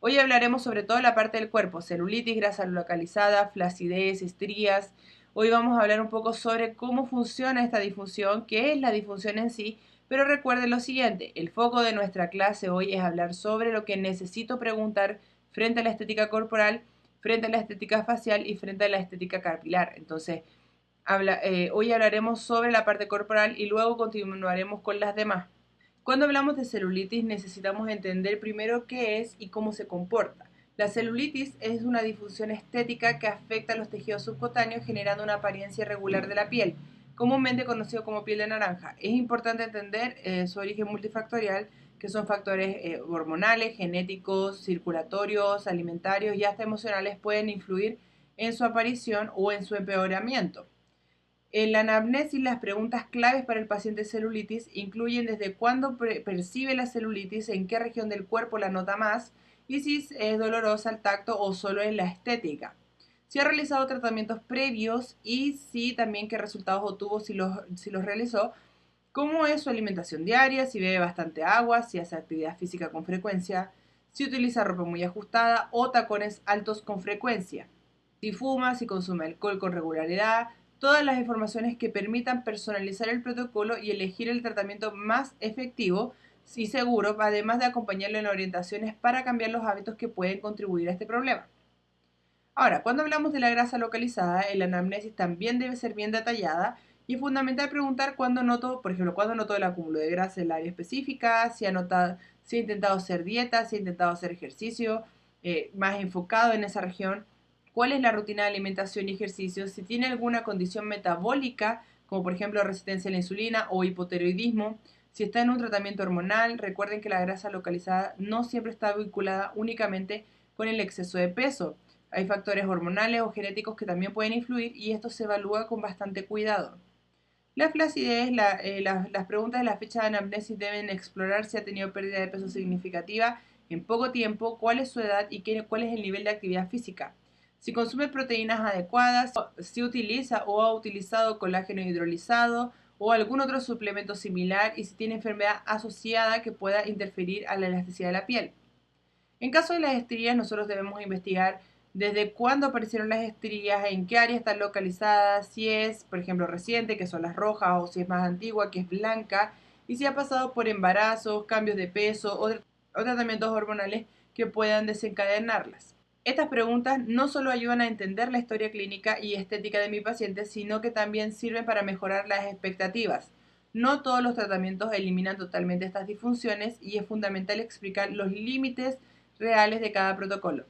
Hoy hablaremos sobre toda la parte del cuerpo, celulitis, grasa localizada, flacidez, estrías. Hoy vamos a hablar un poco sobre cómo funciona esta disfunción, qué es la disfunción en sí, pero recuerden lo siguiente, el foco de nuestra clase hoy es hablar sobre lo que necesito preguntar frente a la estética corporal, frente a la estética facial y frente a la estética capilar. Entonces, hoy hablaremos sobre la parte corporal y luego continuaremos con las demás. Cuando hablamos de celulitis necesitamos entender primero qué es y cómo se comporta. La celulitis es una disfunción estética que afecta a los tejidos subcutáneos generando una apariencia irregular de la piel, comúnmente conocido como piel de naranja. Es importante entender su origen multifactorial, que son factores hormonales, genéticos, circulatorios, alimentarios y hasta emocionales pueden influir en su aparición o en su empeoramiento. En la anamnesis, las preguntas claves para el paciente celulitis incluyen desde cuándo percibe la celulitis, en qué región del cuerpo la nota más y si es dolorosa al tacto o solo en la estética. Si ha realizado tratamientos previos y si también qué resultados obtuvo si los realizó, cómo es su alimentación diaria, si bebe bastante agua, si hace actividad física con frecuencia, si utiliza ropa muy ajustada o tacones altos con frecuencia, si fuma, si consume alcohol con regularidad, todas las informaciones que permitan personalizar el protocolo y elegir el tratamiento más efectivo y seguro, además de acompañarlo en orientaciones para cambiar los hábitos que pueden contribuir a este problema. Ahora, cuando hablamos de la grasa localizada, el anamnesis también debe ser bien detallada y es fundamental preguntar cuándo noto, por ejemplo, cuándo noto el acúmulo de grasa en el área específica, si ha intentado hacer dieta, si ha intentado hacer ejercicio más enfocado en esa región, cuál es la rutina de alimentación y ejercicio, si tiene alguna condición metabólica, como por ejemplo resistencia a la insulina o hipotiroidismo, si está en un tratamiento hormonal. Recuerden que la grasa localizada no siempre está vinculada únicamente con el exceso de peso. Hay factores hormonales o genéticos que también pueden influir y esto se evalúa con bastante cuidado. La flacidez, las preguntas de la fecha de anamnesis deben explorar si ha tenido pérdida de peso significativa en poco tiempo, cuál es su edad y cuál es el nivel de actividad física. Si consume proteínas adecuadas, si utiliza o ha utilizado colágeno hidrolizado o algún otro suplemento similar y si tiene enfermedad asociada que pueda interferir a la elasticidad de la piel. En caso de las estrías, nosotros debemos investigar desde cuándo aparecieron las estrías, en qué área están localizadas, si es, por ejemplo, reciente, que son las rojas, o si es más antigua, que es blanca, y si ha pasado por embarazos, cambios de peso o tratamientos hormonales que puedan desencadenarlas. Estas preguntas no solo ayudan a entender la historia clínica y estética de mi paciente, sino que también sirven para mejorar las expectativas. No todos los tratamientos eliminan totalmente estas disfunciones y es fundamental explicar los límites reales de cada protocolo.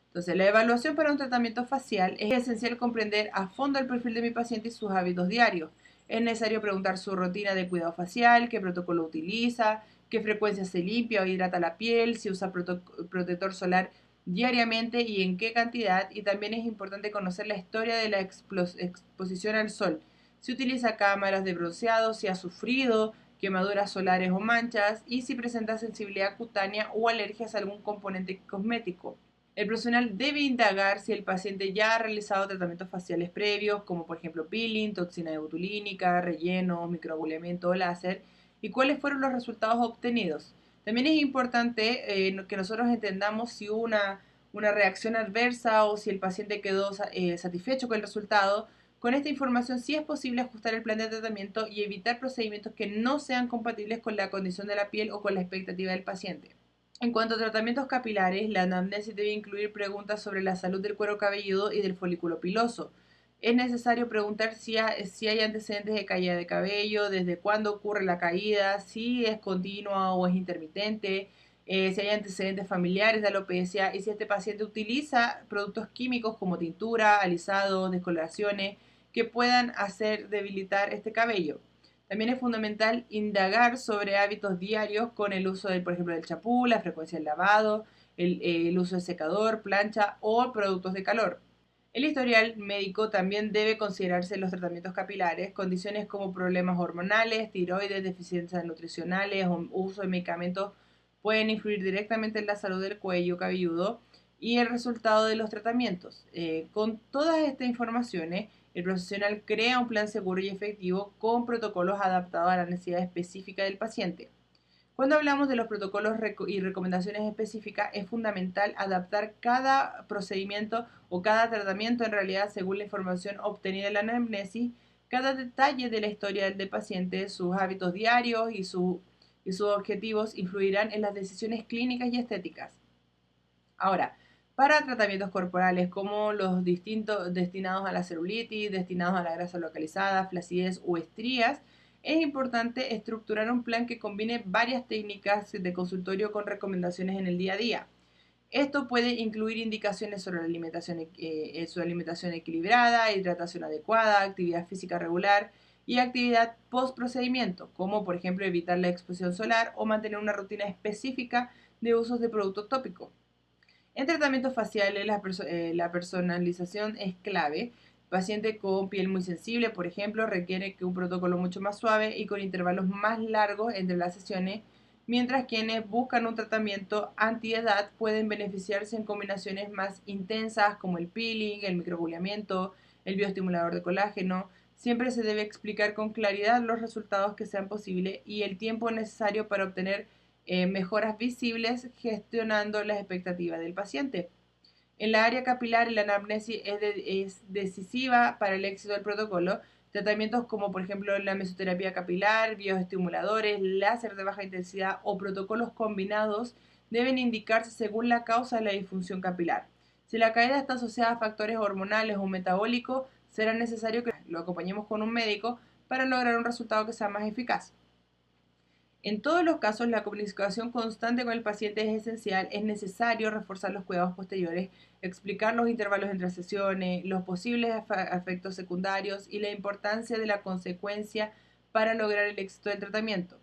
Entonces, la evaluación para un tratamiento facial es esencial comprender a fondo el perfil de mi paciente y sus hábitos diarios. Es necesario preguntar su rutina de cuidado facial, qué protocolo utiliza, qué frecuencia se limpia o hidrata la piel, si usa protector solar diariamente y en qué cantidad. Y también es importante conocer la historia de la exposición al sol. Si utiliza cámaras de bronceado, si ha sufrido quemaduras solares o manchas y si presenta sensibilidad cutánea o alergias a algún componente cosmético. El profesional debe indagar si el paciente ya ha realizado tratamientos faciales previos, como por ejemplo peeling, toxina botulínica, relleno, microagulamiento o láser, y cuáles fueron los resultados obtenidos. También es importante que nosotros entendamos si hubo una reacción adversa o si el paciente quedó satisfecho con el resultado. Con esta información sí es posible ajustar el plan de tratamiento y evitar procedimientos que no sean compatibles con la condición de la piel o con la expectativa del paciente. En cuanto a tratamientos capilares, la anamnesis debe incluir preguntas sobre la salud del cuero cabelludo y del folículo piloso. Es necesario preguntar si hay antecedentes de caída de cabello, desde cuándo ocurre la caída, si es continua o es intermitente, si hay antecedentes familiares de alopecia y si este paciente utiliza productos químicos como tintura, alisados, descoloraciones que puedan hacer debilitar este cabello. También es fundamental indagar sobre hábitos diarios con el uso por ejemplo, del champú, la frecuencia del lavado, el uso de secador, plancha o productos de calor. El historial médico también debe considerarse en los tratamientos capilares. Condiciones como problemas hormonales, tiroides, deficiencias nutricionales o uso de medicamentos pueden influir directamente en la salud del cuello cabelludo y el resultado de los tratamientos. Con todas estas informaciones, el profesional crea un plan seguro y efectivo con protocolos adaptados a la necesidad específica del paciente. Cuando hablamos de los protocolos y recomendaciones específicas, es fundamental adaptar cada procedimiento o cada tratamiento en realidad según la información obtenida en la anamnesis, cada detalle de la historia del paciente, sus hábitos diarios y sus objetivos influirán en las decisiones clínicas y estéticas. Ahora, para tratamientos corporales como los distintos destinados a la celulitis, destinados a la grasa localizada, flacidez o estrías, es importante estructurar un plan que combine varias técnicas de consultorio con recomendaciones en el día a día. Esto puede incluir indicaciones sobre su alimentación equilibrada, hidratación adecuada, actividad física regular y actividad post procedimiento, como por ejemplo evitar la exposición solar o mantener una rutina específica de usos de productos tópicos. En tratamientos faciales, la personalización es clave. El paciente con piel muy sensible, por ejemplo, requiere que un protocolo mucho más suave y con intervalos más largos entre las sesiones, mientras quienes buscan un tratamiento antiedad pueden beneficiarse en combinaciones más intensas como el peeling, el microagulamiento, el bioestimulador de colágeno. Siempre se debe explicar con claridad los resultados que sean posibles y el tiempo necesario para obtener mejoras visibles gestionando las expectativas del paciente. En la área capilar, la anamnesis es decisiva para el éxito del protocolo. Tratamientos como por ejemplo la mesoterapia capilar, bioestimuladores, láser de baja intensidad o protocolos combinados deben indicarse según la causa de la disfunción capilar. Si la caída está asociada a factores hormonales o metabólicos, será necesario que lo acompañemos con un médico para lograr un resultado que sea más eficaz. En todos los casos, la comunicación constante con el paciente es esencial. Es necesario reforzar los cuidados posteriores, explicar los intervalos entre sesiones, los posibles efectos secundarios y la importancia de la consecuencia para lograr el éxito del tratamiento.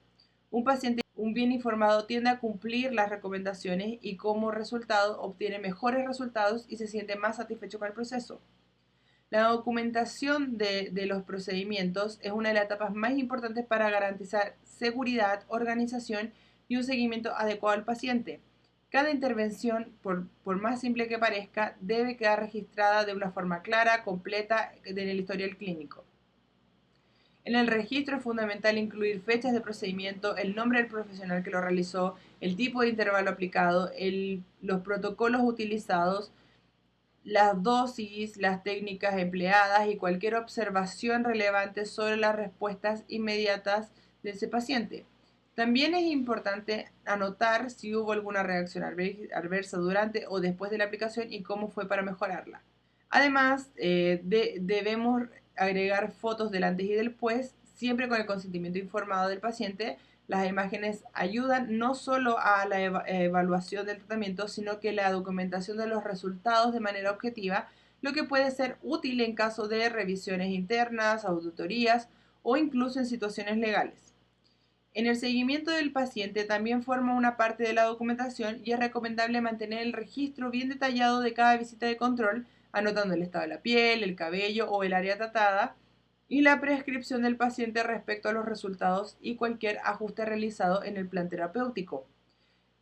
Un paciente bien informado tiende a cumplir las recomendaciones y como resultado obtiene mejores resultados y se siente más satisfecho con el proceso. La documentación de los procedimientos es una de las etapas más importantes para garantizar seguridad, organización y un seguimiento adecuado al paciente. Cada intervención, por más simple que parezca, debe quedar registrada de una forma clara, completa en el historial clínico. En el registro es fundamental incluir fechas de procedimiento, el nombre del profesional que lo realizó, el tipo de intervalo aplicado, los protocolos utilizados, las dosis, las técnicas empleadas y cualquier observación relevante sobre las respuestas inmediatas de ese paciente. También es importante anotar si hubo alguna reacción adversa durante o después de la aplicación y cómo fue para mejorarla. Además, debemos agregar fotos del antes y del después, siempre con el consentimiento informado del paciente. Las imágenes ayudan no solo a la evaluación del tratamiento, sino que la documentación de los resultados de manera objetiva, lo que puede ser útil en caso de revisiones internas, auditorías o incluso en situaciones legales. En el seguimiento del paciente también forma una parte de la documentación y es recomendable mantener el registro bien detallado de cada visita de control, anotando el estado de la piel, el cabello o el área tratada y la prescripción del paciente respecto a los resultados y cualquier ajuste realizado en el plan terapéutico.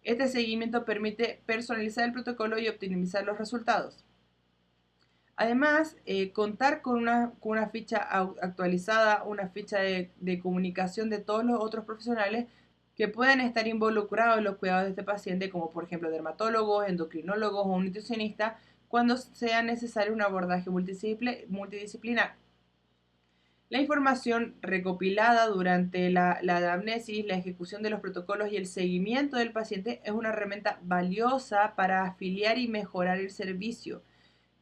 Este seguimiento permite personalizar el protocolo y optimizar los resultados. Además, contar con una ficha actualizada, una ficha de comunicación de todos los otros profesionales que puedan estar involucrados en los cuidados de este paciente, como por ejemplo dermatólogos, endocrinólogos o un nutricionista, cuando sea necesario un abordaje multidisciplinar. La información recopilada durante la anamnesis, la ejecución de los protocolos y el seguimiento del paciente es una herramienta valiosa para afiliar y mejorar el servicio.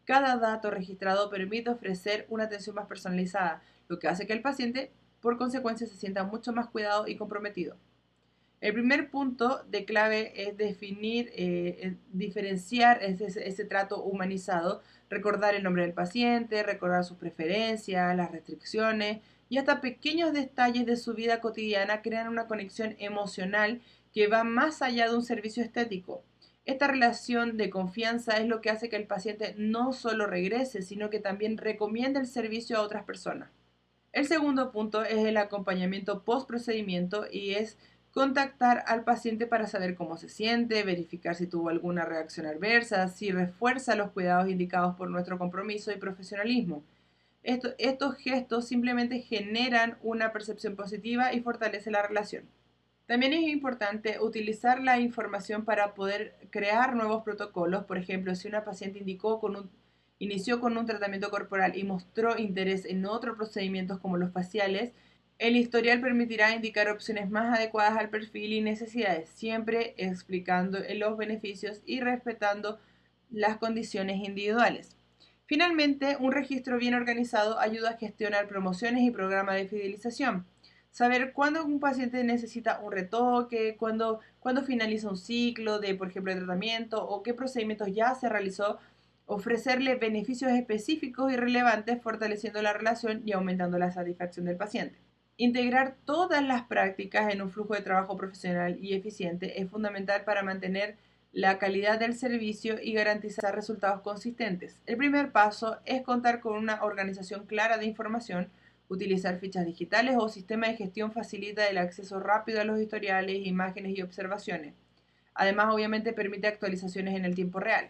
Cada dato registrado permite ofrecer una atención más personalizada, lo que hace que el paciente, por consecuencia, se sienta mucho más cuidado y comprometido. El primer punto de clave es definir, diferenciar ese trato humanizado, recordar el nombre del paciente, recordar sus preferencias, las restricciones y hasta pequeños detalles de su vida cotidiana crean una conexión emocional que va más allá de un servicio estético. Esta relación de confianza es lo que hace que el paciente no solo regrese, sino que también recomiende el servicio a otras personas. El segundo punto es el acompañamiento post procedimiento y es contactar al paciente para saber cómo se siente, verificar si tuvo alguna reacción adversa, si refuerza los cuidados indicados por nuestro compromiso y profesionalismo. Estos gestos simplemente generan una percepción positiva y fortalece la relación. También es importante utilizar la información para poder crear nuevos protocolos. Por ejemplo, si una paciente inició con un tratamiento corporal y mostró interés en otros procedimientos como los faciales, el historial permitirá indicar opciones más adecuadas al perfil y necesidades, siempre explicando los beneficios y respetando las condiciones individuales. Finalmente, un registro bien organizado ayuda a gestionar promociones y programas de fidelización. Saber cuándo un paciente necesita un retoque, cuándo finaliza un ciclo de, por ejemplo, de tratamiento o qué procedimientos ya se realizó, ofrecerle beneficios específicos y relevantes, fortaleciendo la relación y aumentando la satisfacción del paciente. Integrar todas las prácticas en un flujo de trabajo profesional y eficiente es fundamental para mantener la calidad del servicio y garantizar resultados consistentes. El primer paso es contar con una organización clara de información. Utilizar fichas digitales o sistemas de gestión facilita el acceso rápido a los historiales, imágenes y observaciones. Además, obviamente permite actualizaciones en el tiempo real.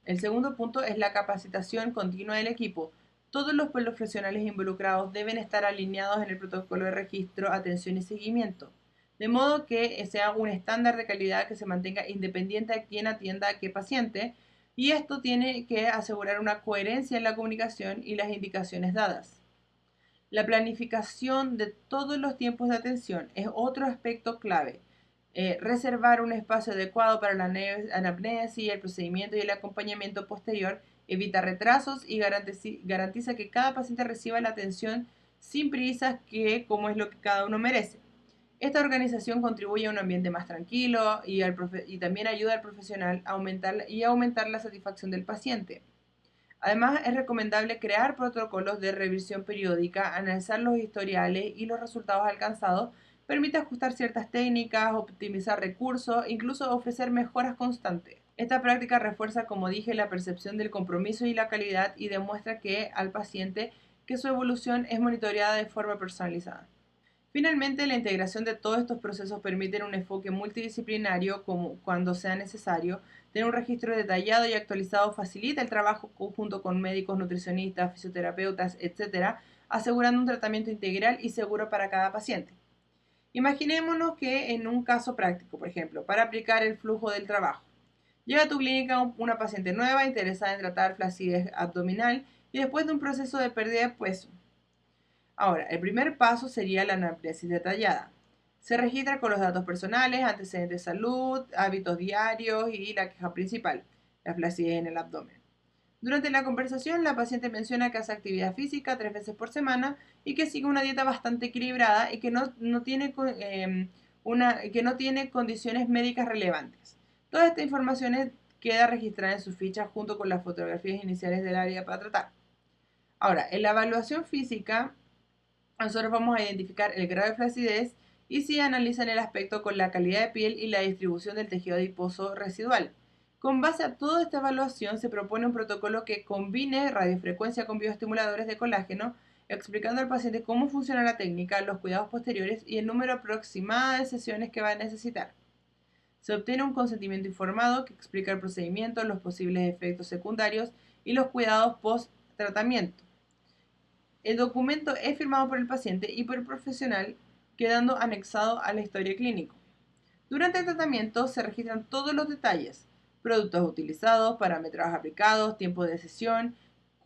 El segundo punto es la capacitación continua del equipo. Todos los profesionales involucrados deben estar alineados en el protocolo de registro, atención y seguimiento, de modo que sea un estándar de calidad que se mantenga independiente de quién atienda a qué paciente, y esto tiene que asegurar una coherencia en la comunicación y las indicaciones dadas. La planificación de todos los tiempos de atención es otro aspecto clave. Reservar un espacio adecuado para la anamnesis, el procedimiento y el acompañamiento posterior evita retrasos y garantiza que cada paciente reciba la atención sin prisas, como es lo que cada uno merece. Esta organización contribuye a un ambiente más tranquilo y también ayuda al profesional a aumentar la satisfacción del paciente. Además, es recomendable crear protocolos de revisión periódica, analizar los historiales y los resultados alcanzados, permite ajustar ciertas técnicas, optimizar recursos, incluso ofrecer mejoras constantes. Esta práctica refuerza, como dije, la percepción del compromiso y la calidad y demuestra al paciente que su evolución es monitoreada de forma personalizada. Finalmente, la integración de todos estos procesos permite un enfoque multidisciplinario como cuando sea necesario. Tener un registro detallado y actualizado facilita el trabajo junto con médicos, nutricionistas, fisioterapeutas, etcétera, asegurando un tratamiento integral y seguro para cada paciente. Imaginémonos que en un caso práctico, por ejemplo, para aplicar el flujo del trabajo, llega a tu clínica una paciente nueva interesada en tratar flacidez abdominal y después de un proceso de pérdida de peso. Ahora, el primer paso sería la anamnesis detallada. Se registra con los datos personales, antecedentes de salud, hábitos diarios y la queja principal, la flacidez en el abdomen. Durante la conversación, la paciente menciona que hace actividad física 3 veces por semana y que sigue una dieta bastante equilibrada y que que no tiene condiciones médicas relevantes. Toda esta información queda registrada en su ficha junto con las fotografías iniciales del área para tratar. Ahora, en la evaluación física, nosotros vamos a identificar el grado de flacidez y si analizan el aspecto con la calidad de piel y la distribución del tejido adiposo residual. Con base a toda esta evaluación se propone un protocolo que combine radiofrecuencia con bioestimuladores de colágeno, explicando al paciente cómo funciona la técnica, los cuidados posteriores y el número aproximado de sesiones que va a necesitar. Se obtiene un consentimiento informado que explica el procedimiento, los posibles efectos secundarios y los cuidados post-tratamiento. El documento es firmado por el paciente y por el profesional, quedando anexado a la historia clínica. Durante el tratamiento se registran todos los detalles: productos utilizados, parámetros aplicados, tiempo de sesión,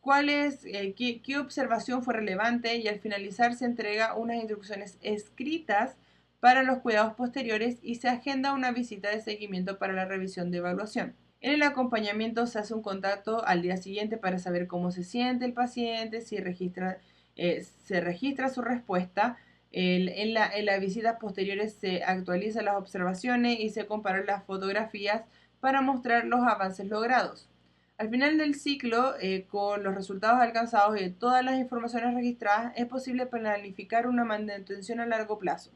qué observación fue relevante, y al finalizar se entrega unas instrucciones escritas para los cuidados posteriores y se agenda una visita de seguimiento para la revisión de evaluación. En el acompañamiento se hace un contacto al día siguiente para saber cómo se siente el paciente, si se registra su respuesta. En las visitas posteriores se actualizan las observaciones y se comparan las fotografías para mostrar los avances logrados. Al final del ciclo, con los resultados alcanzados y todas las informaciones registradas, es posible planificar una manutención a largo plazo,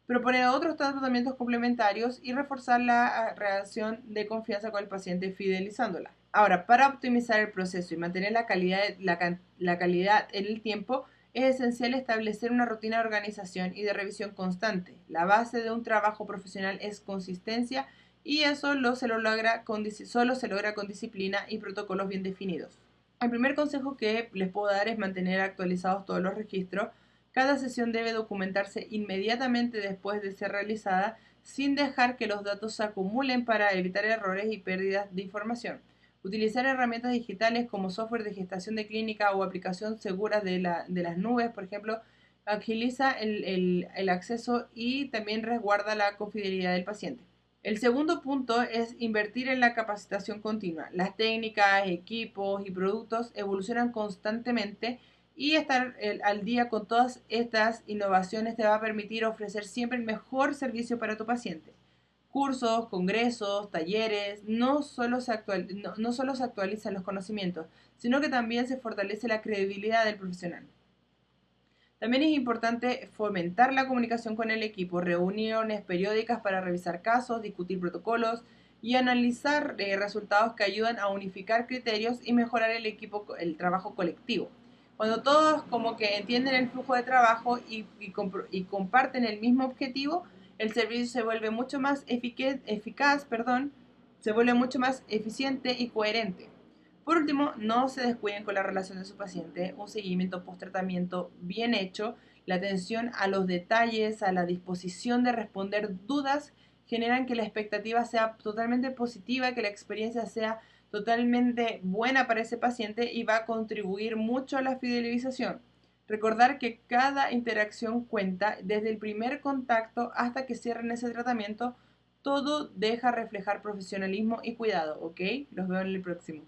proponer otros tratamientos complementarios y reforzar la relación de confianza con el paciente fidelizándola. Ahora, para optimizar el proceso y mantener la calidad en el tiempo, es esencial establecer una rutina de organización y de revisión constante. La base de un trabajo profesional es consistencia, y eso solo se logra con disciplina y protocolos bien definidos. El primer consejo que les puedo dar es mantener actualizados todos los registros. Cada sesión debe documentarse inmediatamente después de ser realizada, sin dejar que los datos se acumulen para evitar errores y pérdidas de información. Utilizar herramientas digitales como software de gestación de clínica o aplicación segura de las nubes, por ejemplo, agiliza el acceso y también resguarda la confidencialidad del paciente. El segundo punto es invertir en la capacitación continua. Las técnicas, equipos y productos evolucionan constantemente, y estar al día con todas estas innovaciones te va a permitir ofrecer siempre el mejor servicio para tu paciente. Cursos, congresos, talleres, no solo se actualizan los conocimientos, sino que también se fortalece la credibilidad del profesional. También es importante fomentar la comunicación con el equipo, reuniones periódicas para revisar casos, discutir protocolos y analizar resultados que ayudan a unificar criterios y mejorar el trabajo colectivo. Cuando todos como que entienden el flujo de trabajo y comparten el mismo objetivo, el servicio se vuelve mucho más eficaz, se vuelve mucho más eficiente y coherente. Por último, no se descuiden con la relación de su paciente. Un seguimiento post-tratamiento bien hecho, la atención a los detalles, a la disposición de responder dudas, generan que la expectativa sea totalmente positiva, que la experiencia sea totalmente buena para ese paciente y va a contribuir mucho a la fidelización. Recordar que cada interacción cuenta, desde el primer contacto hasta que cierren ese tratamiento, todo deja reflejar profesionalismo y cuidado, ¿ok? Los veo en el próximo.